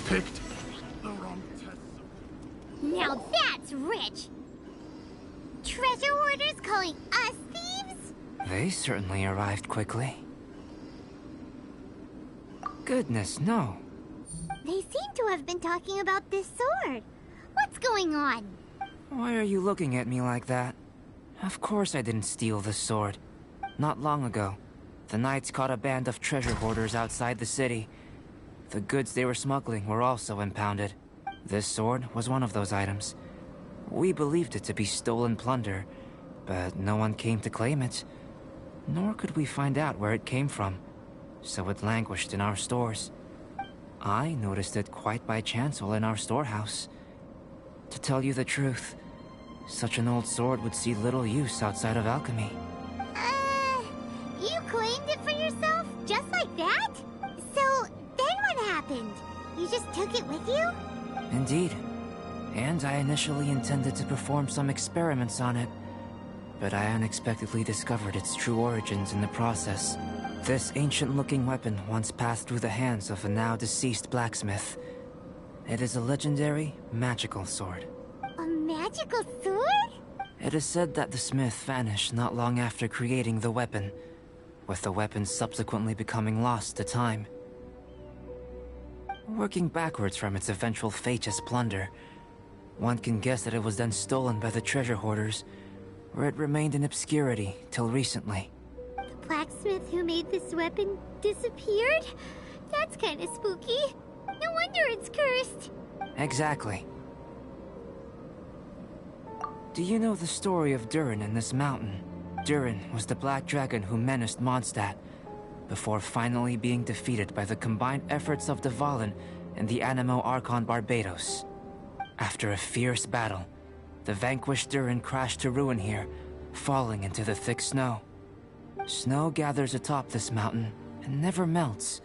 Picked the wrong test. Now that's rich! Treasure hoarders calling us thieves? They certainly arrived quickly. Goodness, no. They seem to have been talking about this sword. What's going on? Why are you looking at me like that? Of course I didn't steal this sword. Not long ago, the Knights caught a band of treasure hoarders outside the city. The goods they were smuggling were also impounded. This sword was one of those items. We believed it to be stolen plunder, but no one came to claim it. Nor could we find out where it came from, so it languished in our stores. I noticed it quite by chance while in our storehouse. To tell you the truth, such an old sword would see little use outside of alchemy. You claimed it for yourself? Just like that? So, then what happened? You just took it with you? Indeed. And I initially intended to perform some experiments on it, but I unexpectedly discovered its true origins in the process. This ancient-looking weapon once passed through the hands of a now-deceased blacksmith. It is a legendary, magical sword. A magical sword? It is said that the smith vanished not long after creating the weapon, with the weapon subsequently becoming lost to time. Working backwards from its eventual fate as plunder, one can guess that it was then stolen by the treasure hoarders, where it remained in obscurity till recently. The blacksmith who made this weapon disappeared? That's kinda spooky. No wonder it's cursed. Exactly. Do you know the story of Durin and this mountain? Durin was the black dragon who menaced Mondstadt, before finally being defeated by the combined efforts of Dvalin and the Animo Archon Barbados. After a fierce battle, the vanquished Durin crashed to ruin here, falling into the thick snow. Snow gathers atop this mountain and never melts,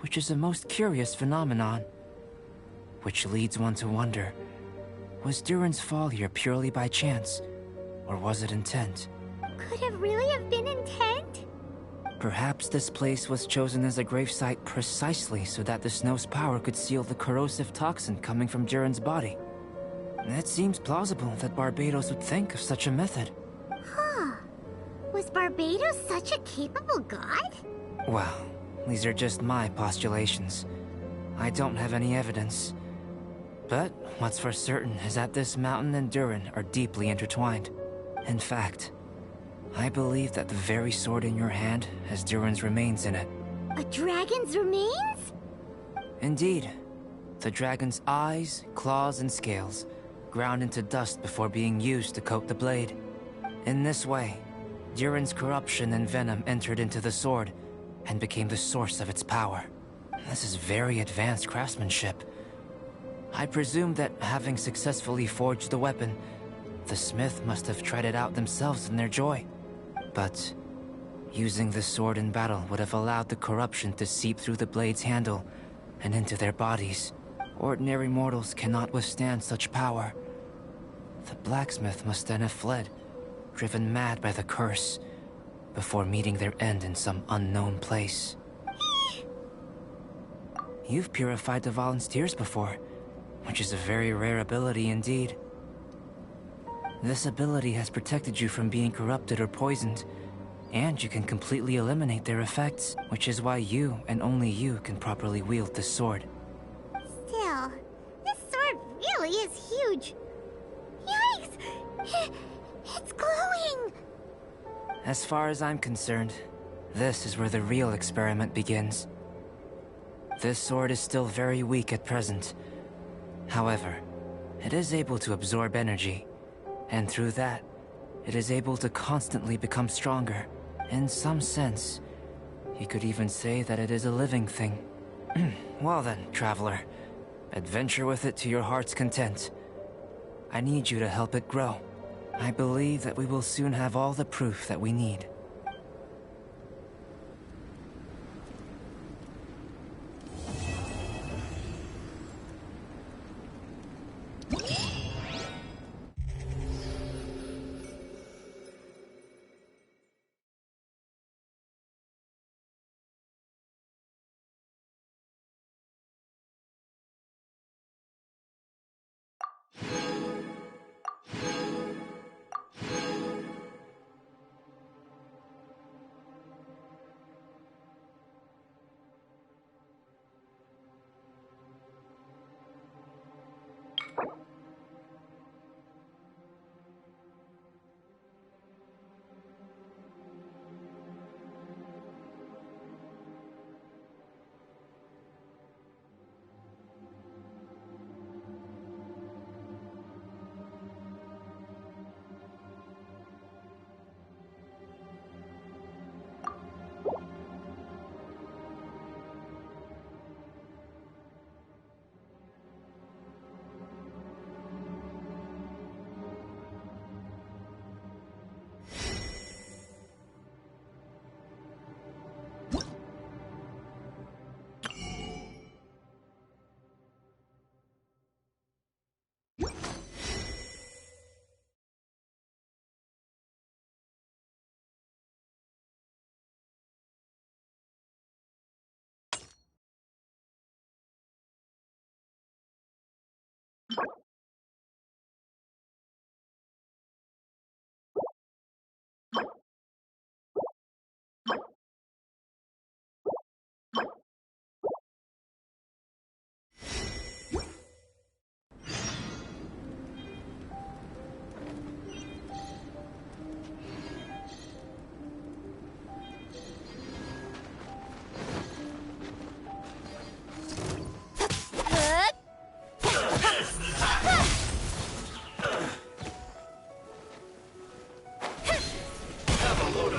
which is a most curious phenomenon. Which leads one to wonder, was Durin's fall here purely by chance, or was it intent? Could it really have been intent? Perhaps this place was chosen as a gravesite precisely so that the snow's power could seal the corrosive toxin coming from Durin's body. It seems plausible that Barbados would think of such a method. Huh. Was Barbados such a capable god? Well, these are just my postulations. I don't have any evidence. But what's for certain is that this mountain and Durin are deeply intertwined. In fact, I believe that the very sword in your hand has Durin's remains in it. A dragon's remains? Indeed. The dragon's eyes, claws, and scales ground into dust before being used to coat the blade. In this way, Durin's corruption and venom entered into the sword and became the source of its power. This is very advanced craftsmanship. I presume that having successfully forged the weapon, the smith must have tried it out themselves in their joy. But using the sword in battle would have allowed the corruption to seep through the blade's handle and into their bodies. Ordinary mortals cannot withstand such power. The blacksmith must then have fled, driven mad by the curse, before meeting their end in some unknown place. You've purified Dvalin's tears before, which is a very rare ability indeed. This ability has protected you from being corrupted or poisoned, and you can completely eliminate their effects, which is why you and only you can properly wield this sword. Still, this sword really is huge. Yikes! It's glowing! As far as I'm concerned, this is where the real experiment begins. This sword is still very weak at present. However, it is able to absorb energy, and through that, it is able to constantly become stronger. In some sense, you could even say that it is a living thing. Well then, traveler, adventure with it to your heart's content. I need you to help it grow. I believe that we will soon have all the proof that we need.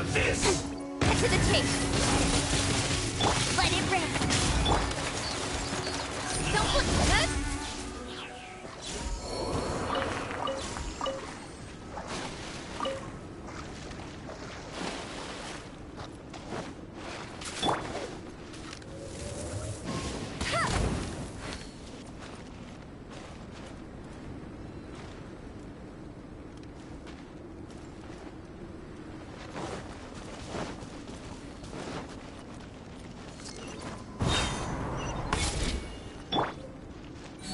this! Cut to the chase. Let it rip. Don't look good.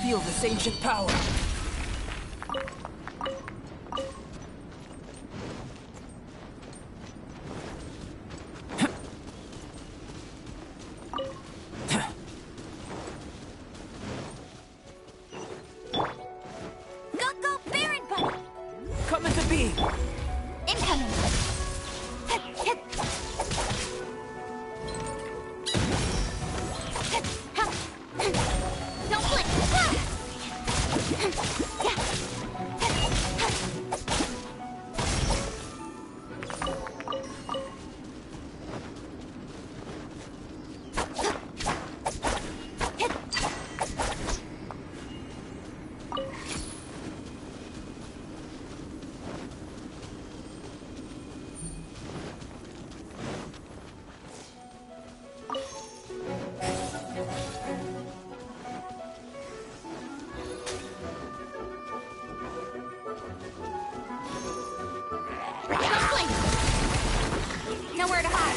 Feel this ancient power. Go, Baron Buddy. Coming to be. Incoming. Don't blink. Don't blink. Nowhere to hide.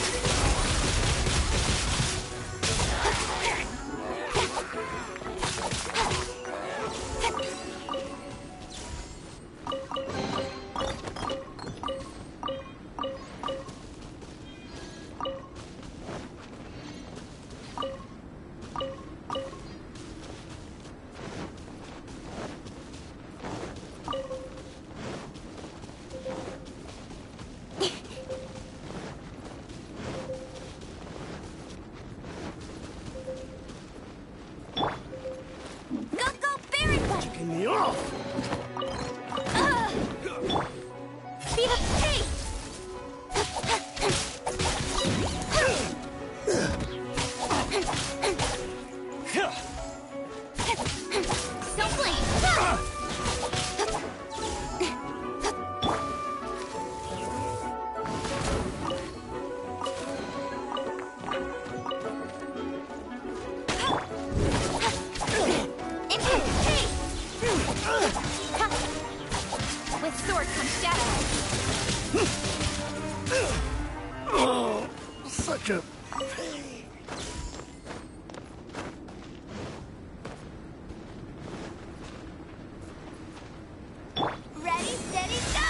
Go, Baron Buddy. Get me off! Speed up pace. Don't blink. With sword comes shadow. Oh, such a pain. Ready, steady, go!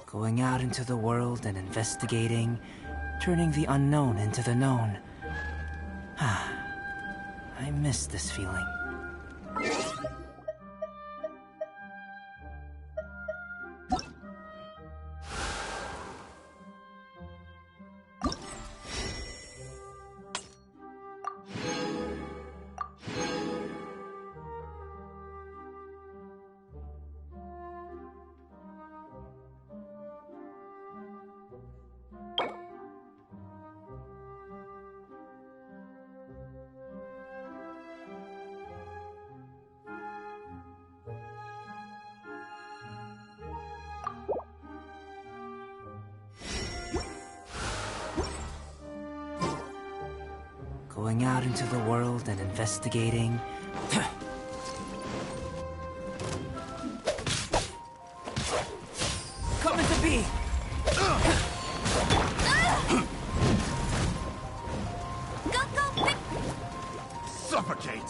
Going out into the world and investigating, turning the unknown into the known. I miss this feeling. Going out into the world and investigating. Coming to be! Suffocate!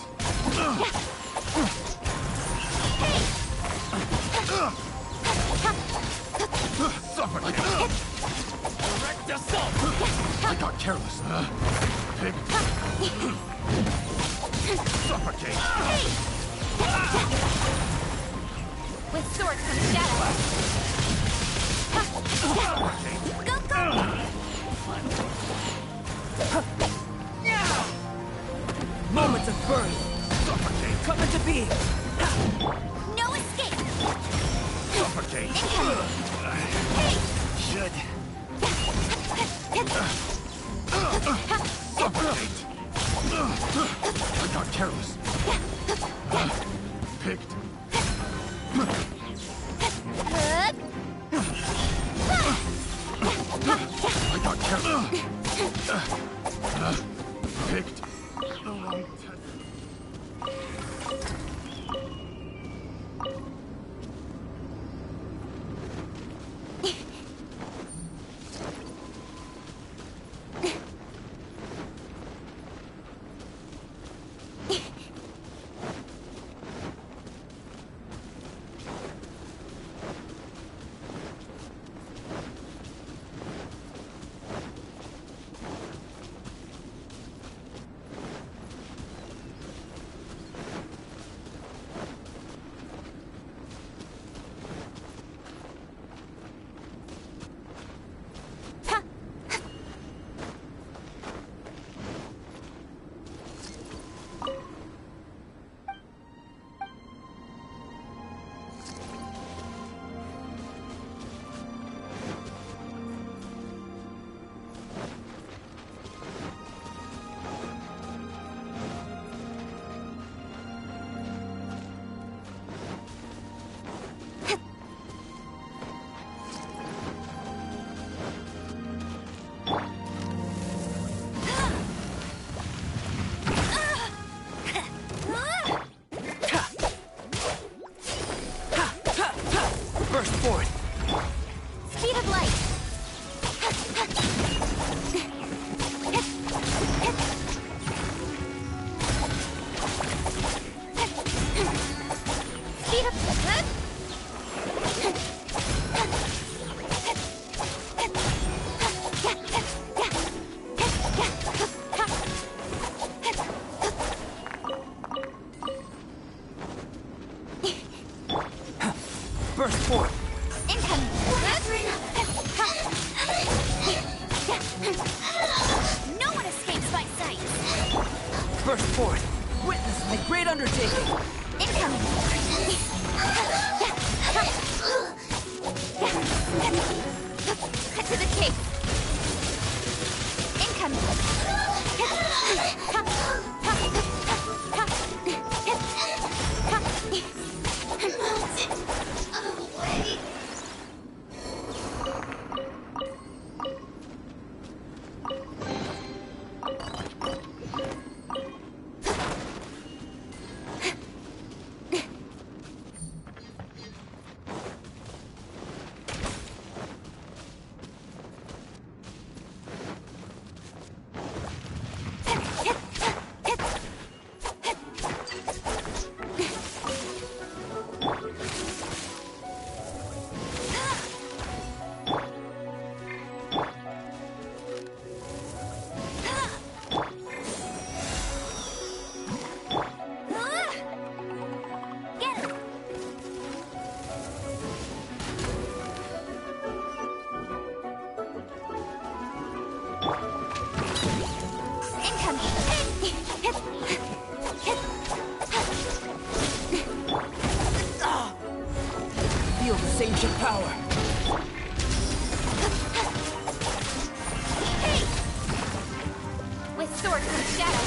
Suffocate! Direct assault! I got careless. Pig. Suffocate! With sword comes shadow. Suffocate! Moments of birth! Suffocate! Coming to be! No escape. Suffocate! Should. Suffocate! I got careless. Picked. I got careless. Picked. The wrong test. Burst forth! Speed of light. Speed of Burst forth! incoming. No one escapes my sight. Burst forth! Witness my great undertaking! Incoming. Cut to the chase. Incoming. Feel this ancient power. With sword comes shadow.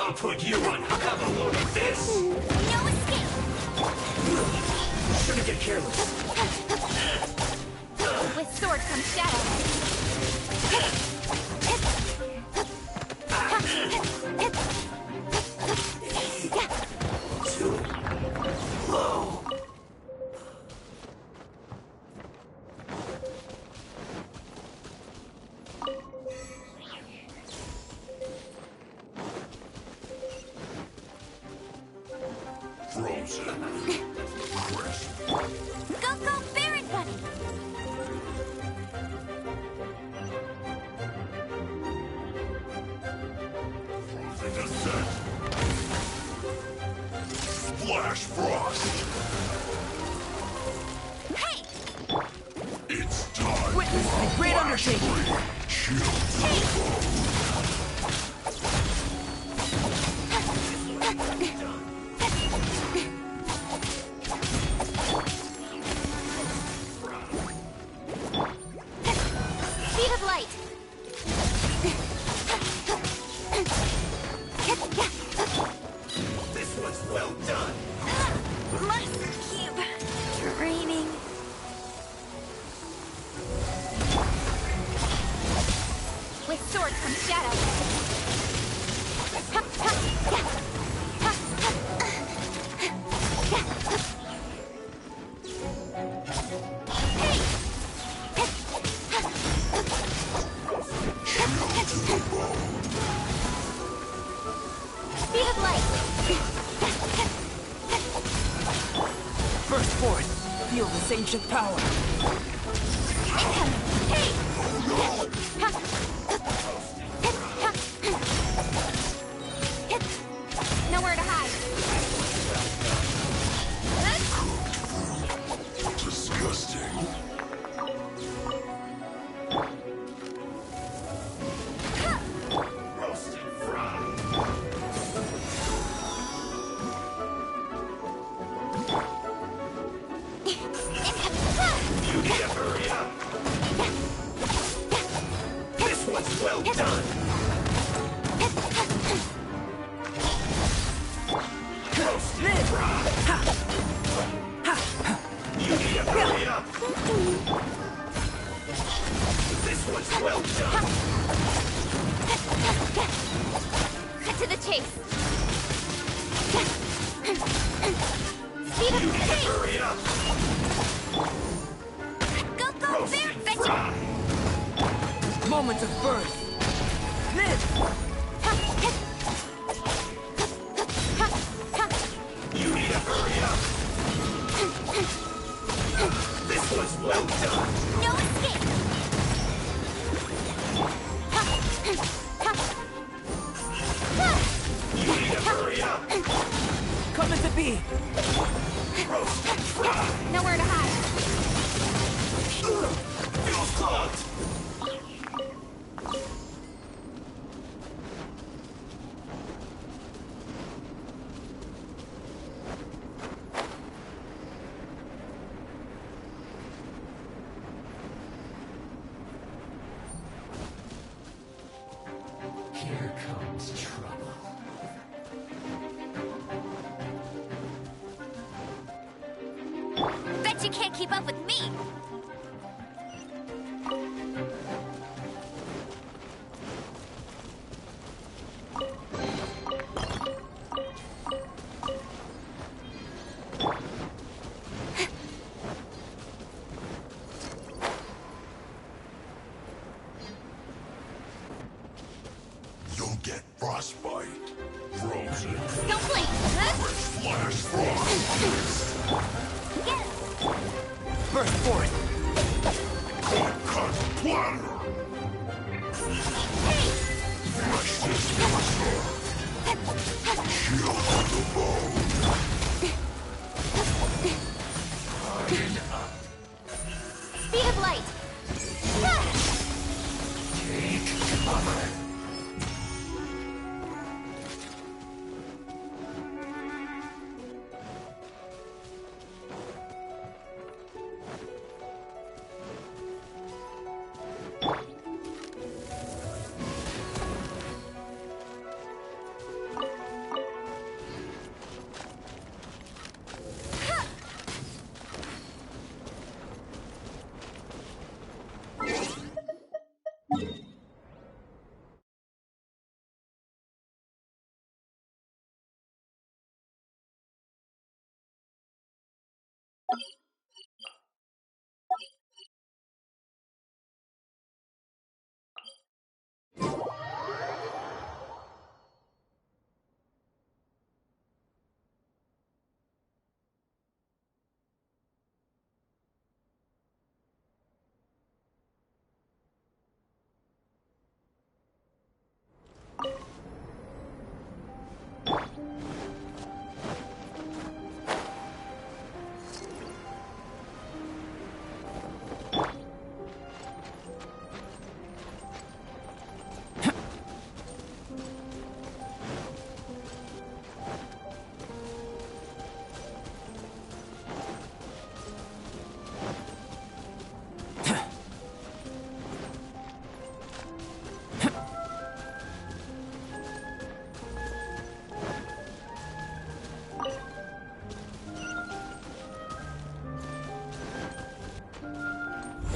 I'll put you on have a load of this! No escape! Shouldn't get careless. With sword comes shadow. Too low. Frozen. Crisp. Go, Baron Bunny! Frozen descent. Splash frost. Hey! It's time. Witness my great undertaking. Shield to the foe. Speed of light! This was well done. Must keep training. With sword comes shadow. Speed of light. Burst forth. Feel this ancient power. Nowhere to hide. Disgusting. Roasted fry. You need to hurry up. This one's well done. Roasted fry. You need to hurry up. This one's well done. Cut to the chase. Speed of You need to light. hurry up. Go, Roasted Baron! Fetch it! fry. Moment of birth. Live. You need to hurry up. This one's well done. No escape! You need to hurry up. Coming to be. Roasted fry. Nowhere to hide. Feels clogged. Here comes trouble. Bet you can't keep up with me! You'll get frostbite. Frozen. Don't blink! Flash frost. Get him! Burst forth! Cut platter. Hey! Flash this monster. Shield to the bone. Speed of light! Ah! Take cover.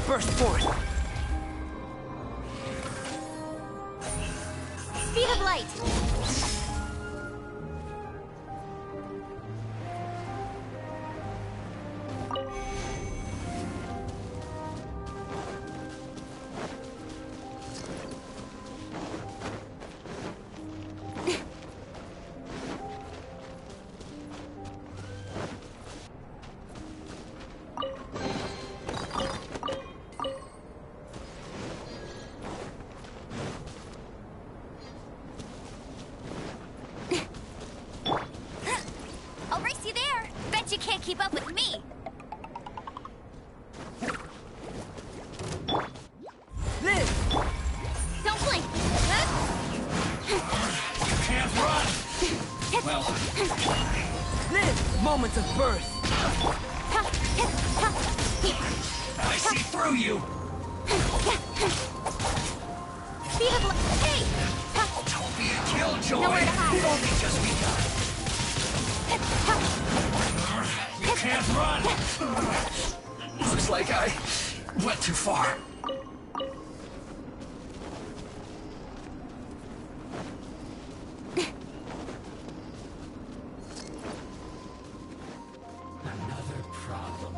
Burst forth! Speed of light! I'll race you there! Bet you can't keep up with me! Live! Don't blink! You can't run! Well, Live! Moments of birth! I see through you! Speed of light! Hey! Don't be a killjoy! Nowhere to hide. You've only just begun! You can't run! Looks like I went too far. Another problem.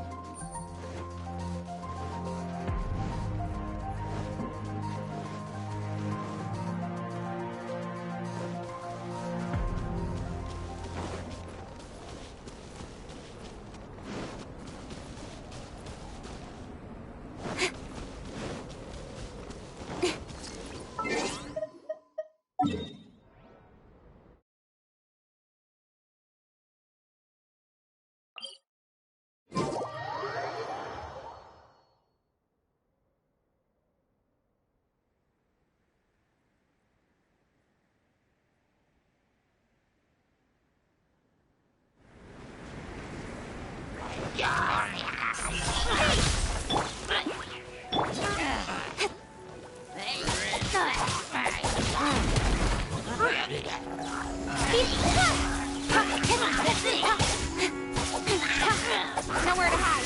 Nowhere to hide.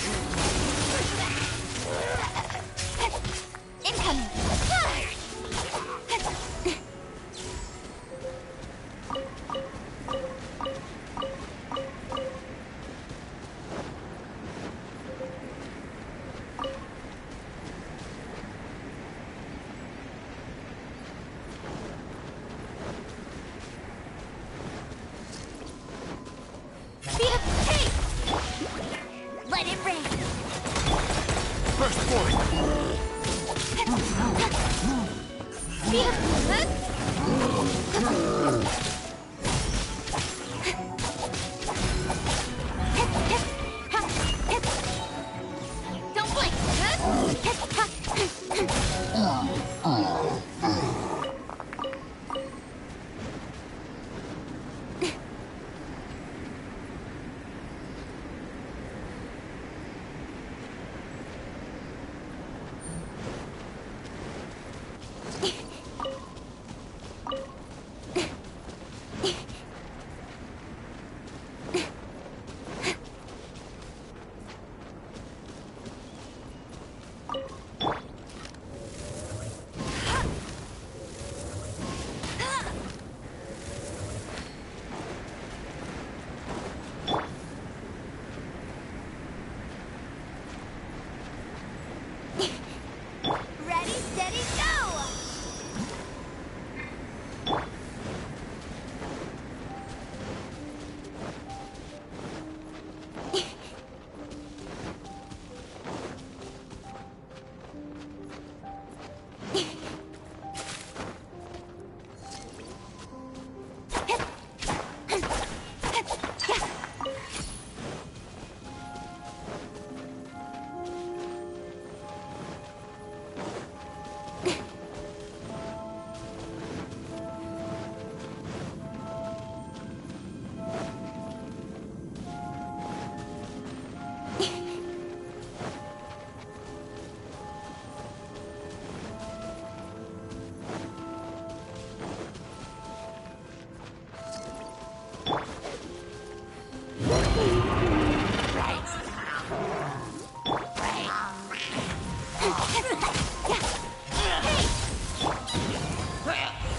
Incoming. Speed of tape. Let it rain. First point. Speed of don't blink. Ready, steady, go!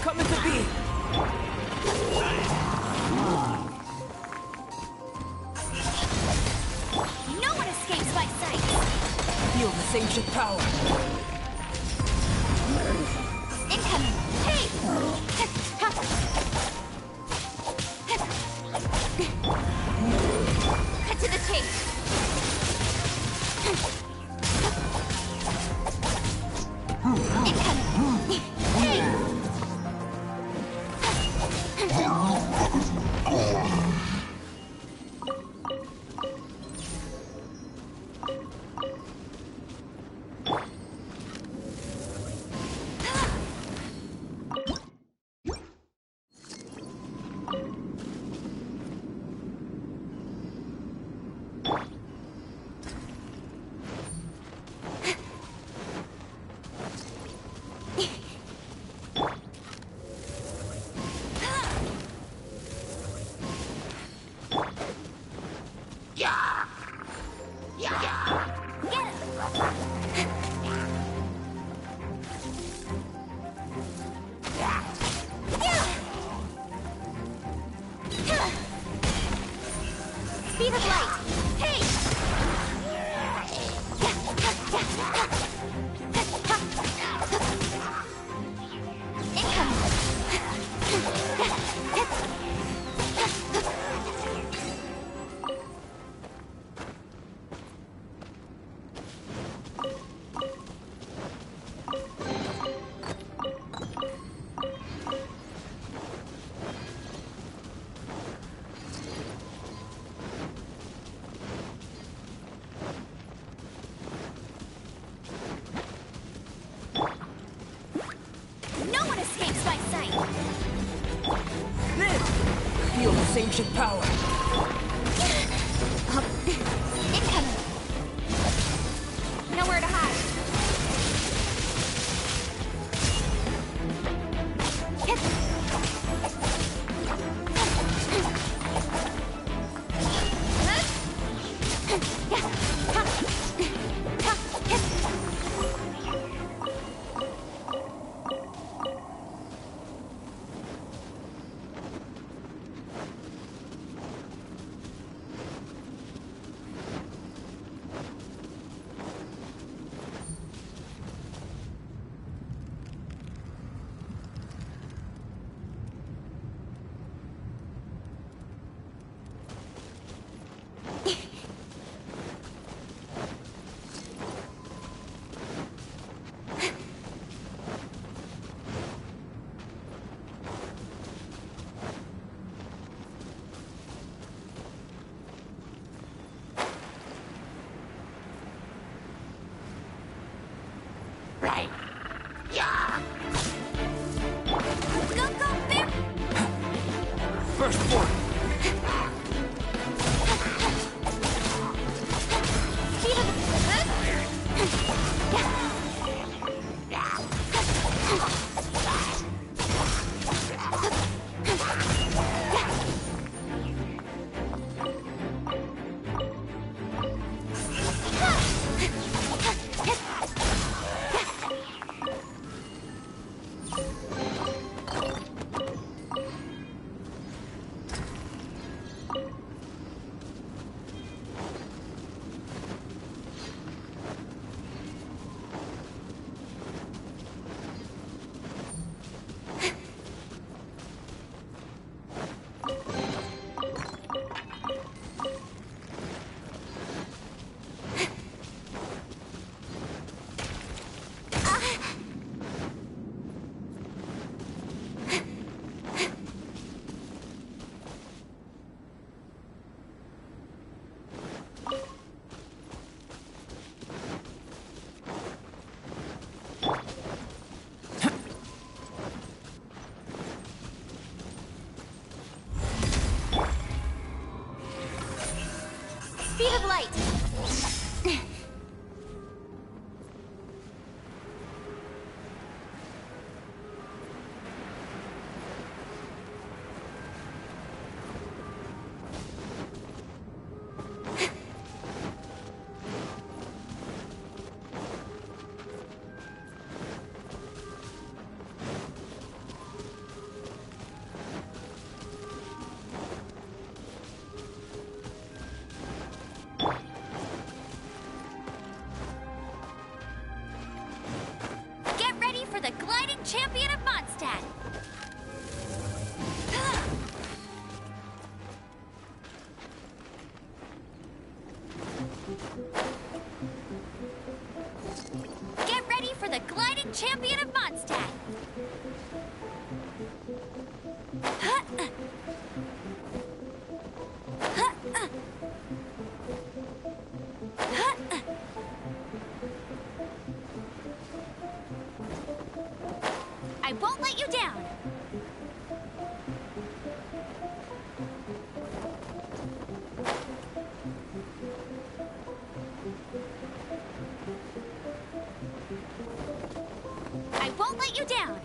Come at the bee! No one escapes my sight! Feel this ancient power! Incoming! Hey! Cut to the chase! Incoming! Hey! Speed of light! Hey! No one escapes my sight! Live! Feel this ancient power! Incoming! Nowhere to hide! Burst forth! Speed of... Speed of light! Get ready for the gliding champion of Mondstadt! Get ready for the gliding champion of Mondstadt! I won't let you down! I won't let you down!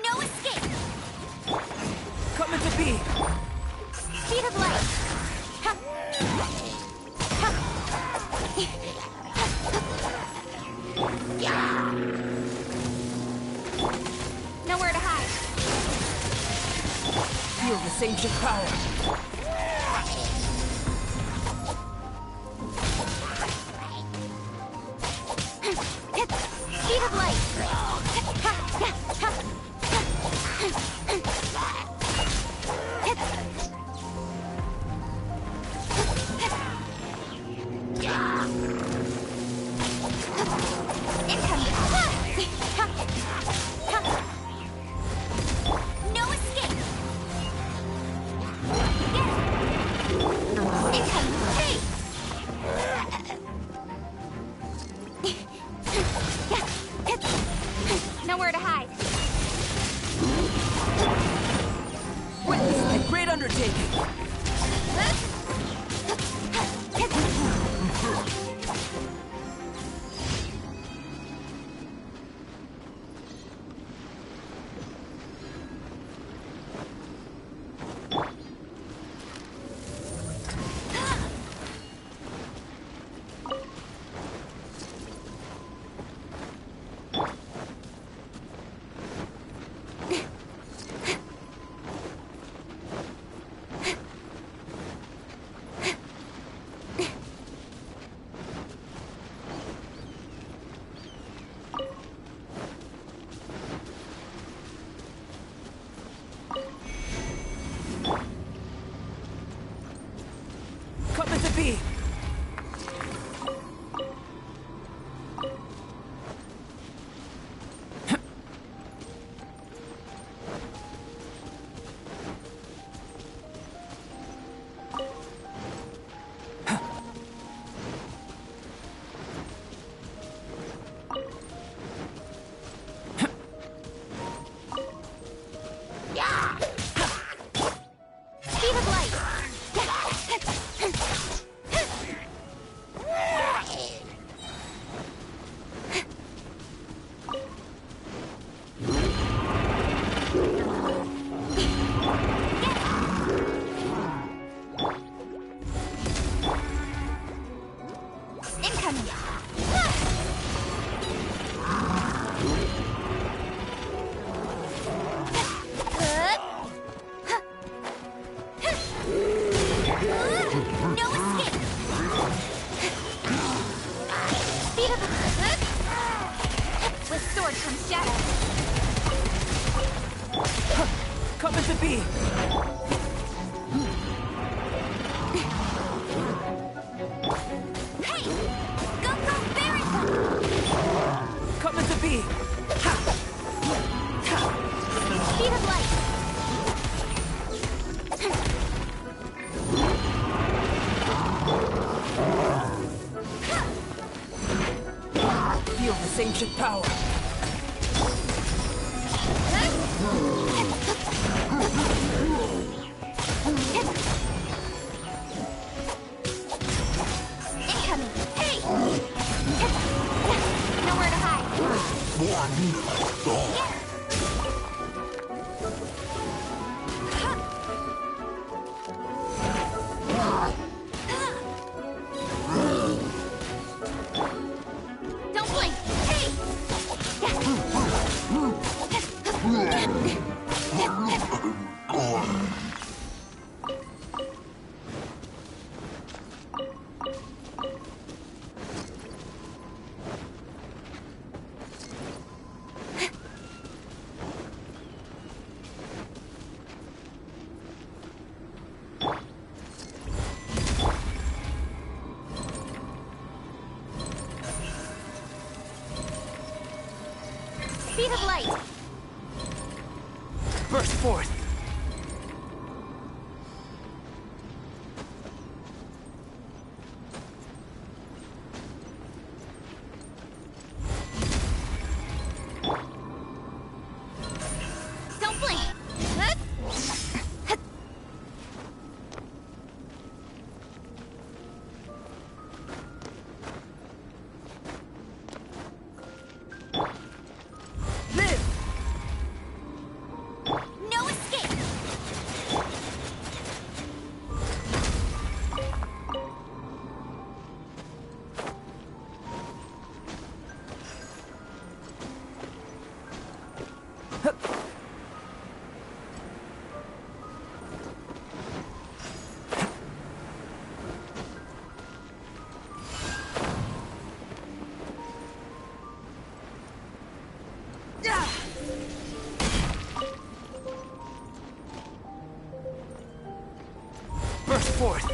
No escape! Coming to be! Speed of light! Ha. Ha. Nowhere to hide. Feel this ancient power! Speed of light! No escape! Incoming! Nowhere to hide. Witness my great undertaking! Come into be! Hey! Go, go, Baron! Come into be! Speed of light! Feel this ancient power! Incoming! Hey! Nowhere to hide! Don't blink! Hey! Speed of light! Burst forth! Don't blink! Live! No escape! Burst forth!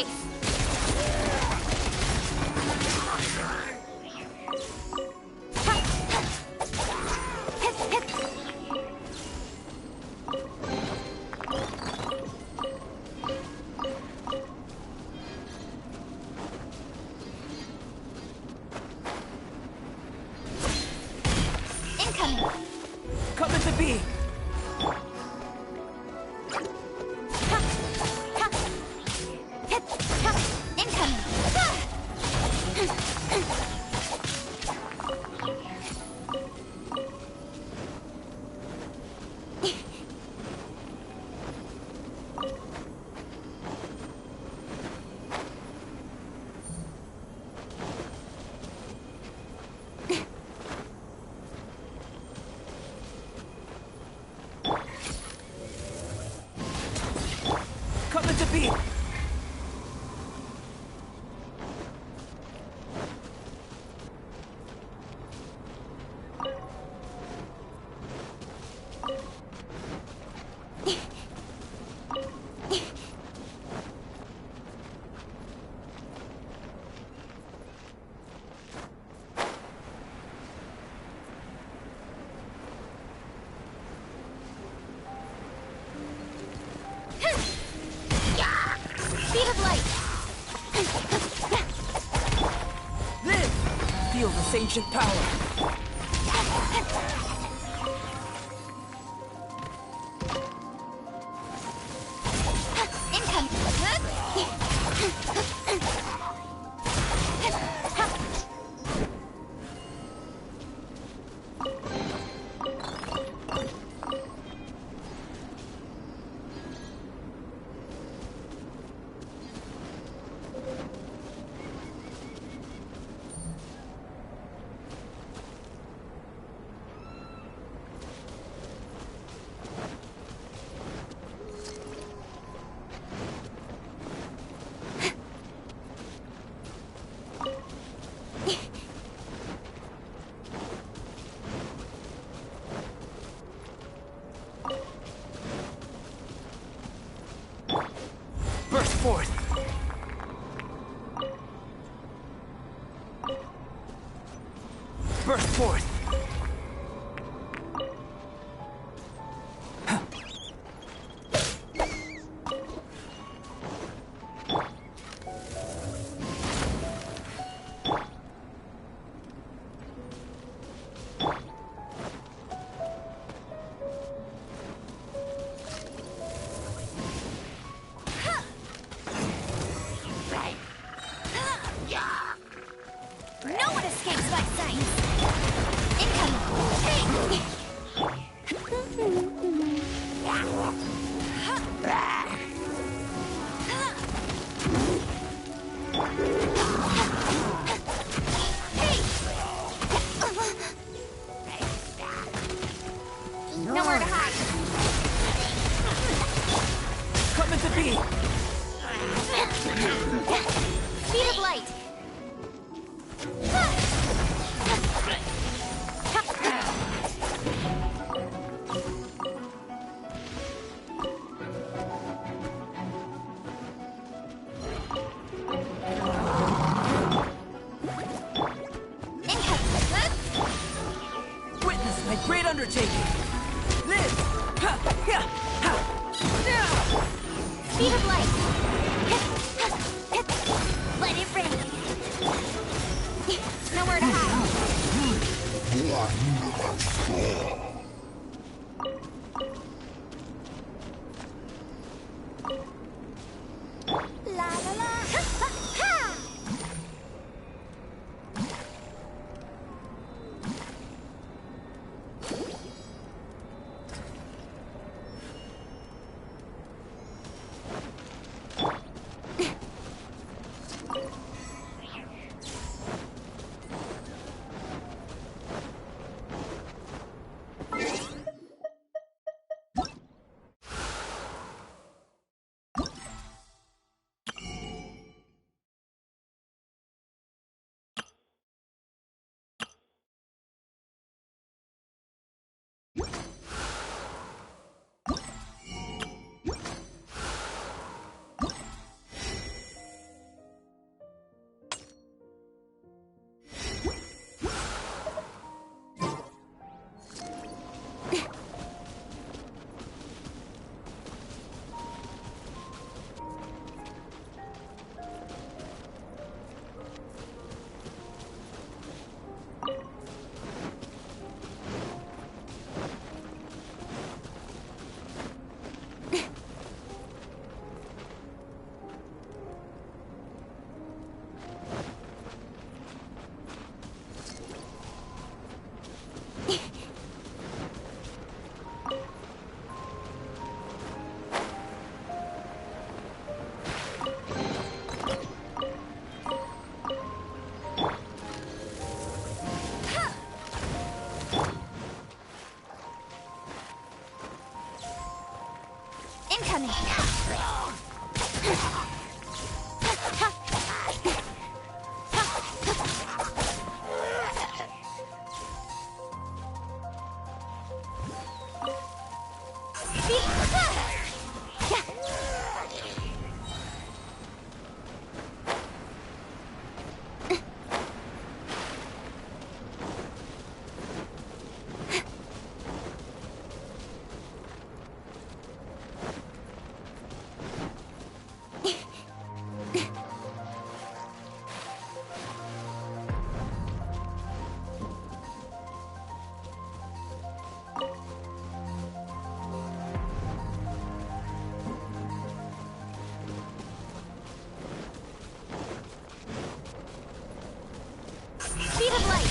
case. Incoming. Coming to be. Coming to be. Speed of light. Live! Feel this ancient power. Burst forth! Burst forth! No one escapes my sight. Incoming. Nowhere to hide. Coming to be! Speed of light. Witness my great undertaking! Live! Ha! Ha! Ha! Speed of light. Let it rain. Nowhere to hide. La la la. Ha, ha, ha.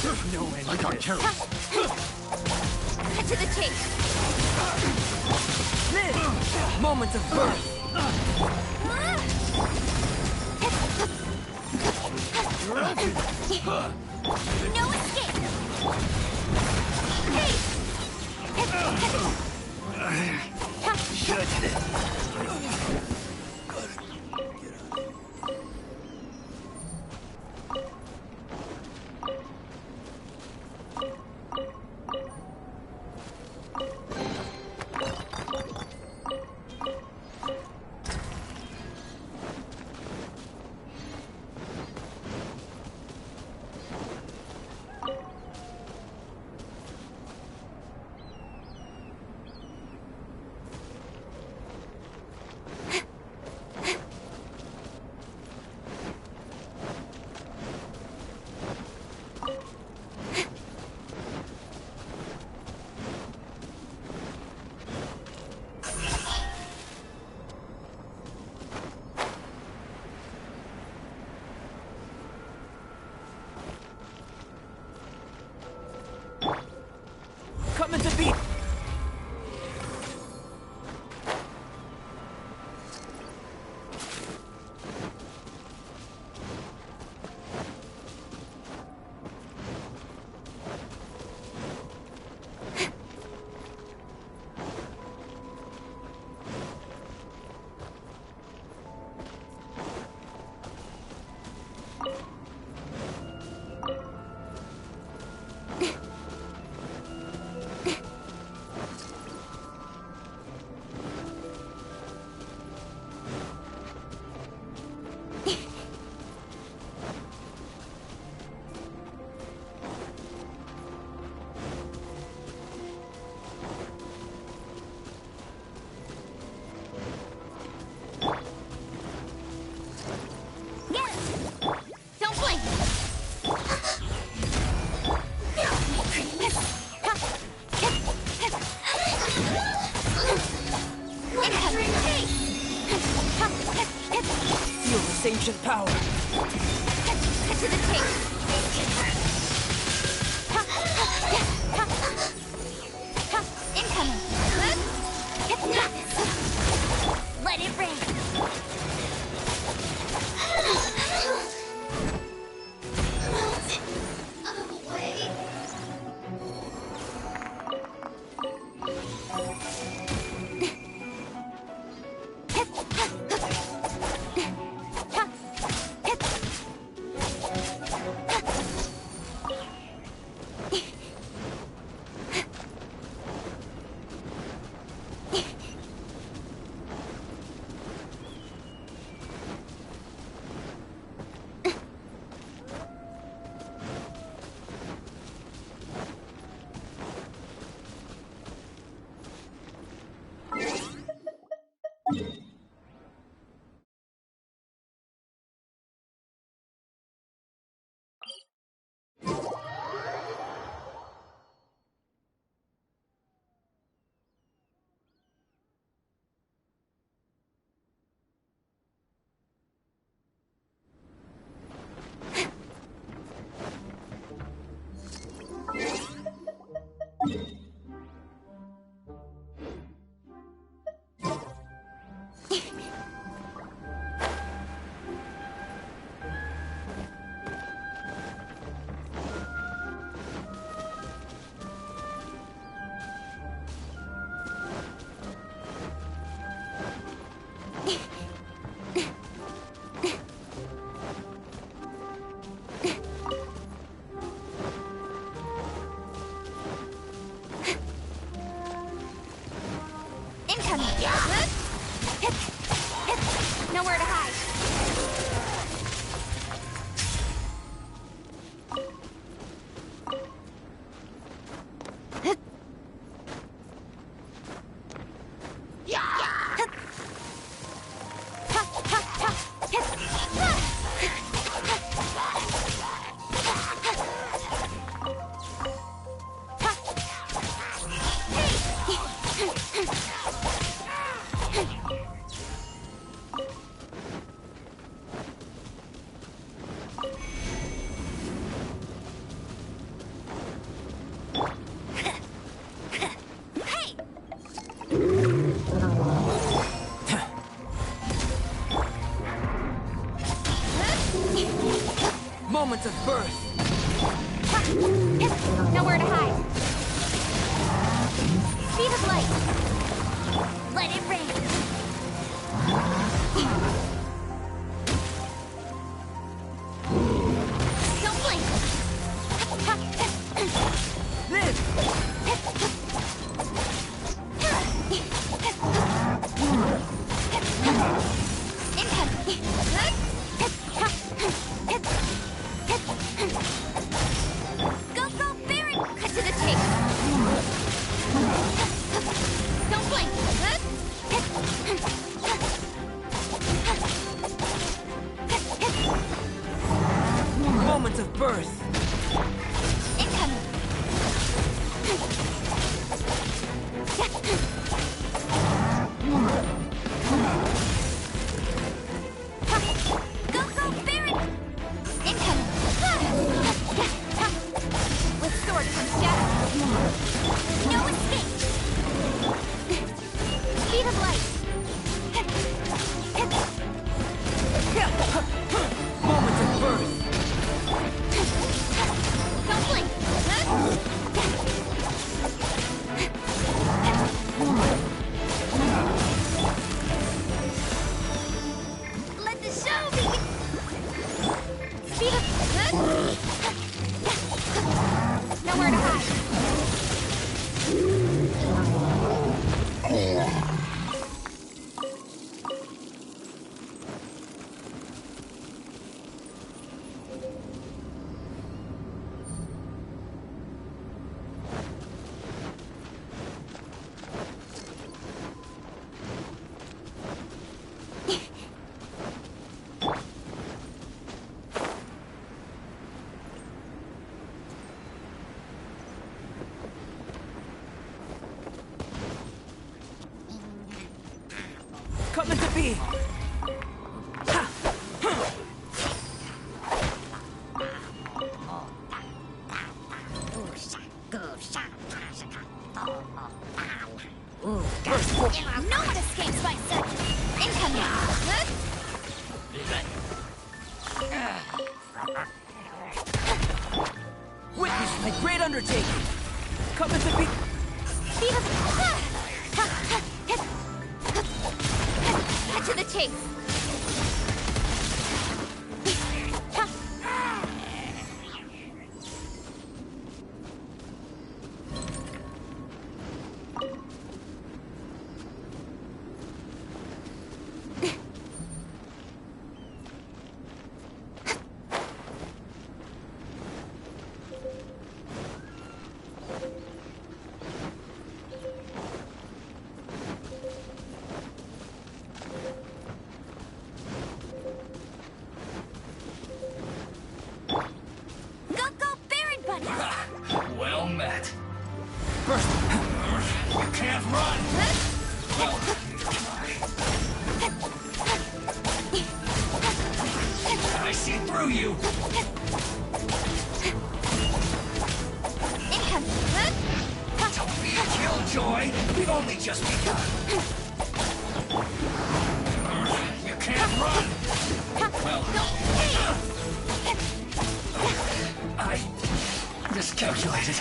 No end. I got carried. Cut to the chase. Live! Moment of birth. No escape. Hey! Coming to beat. Don't blink. Feel this ancient power. Cut to the chase. Incoming. Let it rain. Moment of birth. Nowhere to hide. Speed of light. Let it rain. Don't blink. Live! Go, Baron! Cut to the chase. Don't blink. Moment of birth. Incoming. Go, Baron! Incoming. With sword comes shadow. No escape. Speed of light. Moment of birth. Don't blink. Let the show begin. Speed of... Nowhere to hide. Coming to be. No one escapes my sight. Incoming. Witness my great undertaking. Coming to be. Speed of... Cut to the chase. Go, Baron Bunny! Well met. First. You can't run! Well, I see through you! Incoming. Don't be a killjoy! We've only just begun! You can't run! Well, I miscalculated.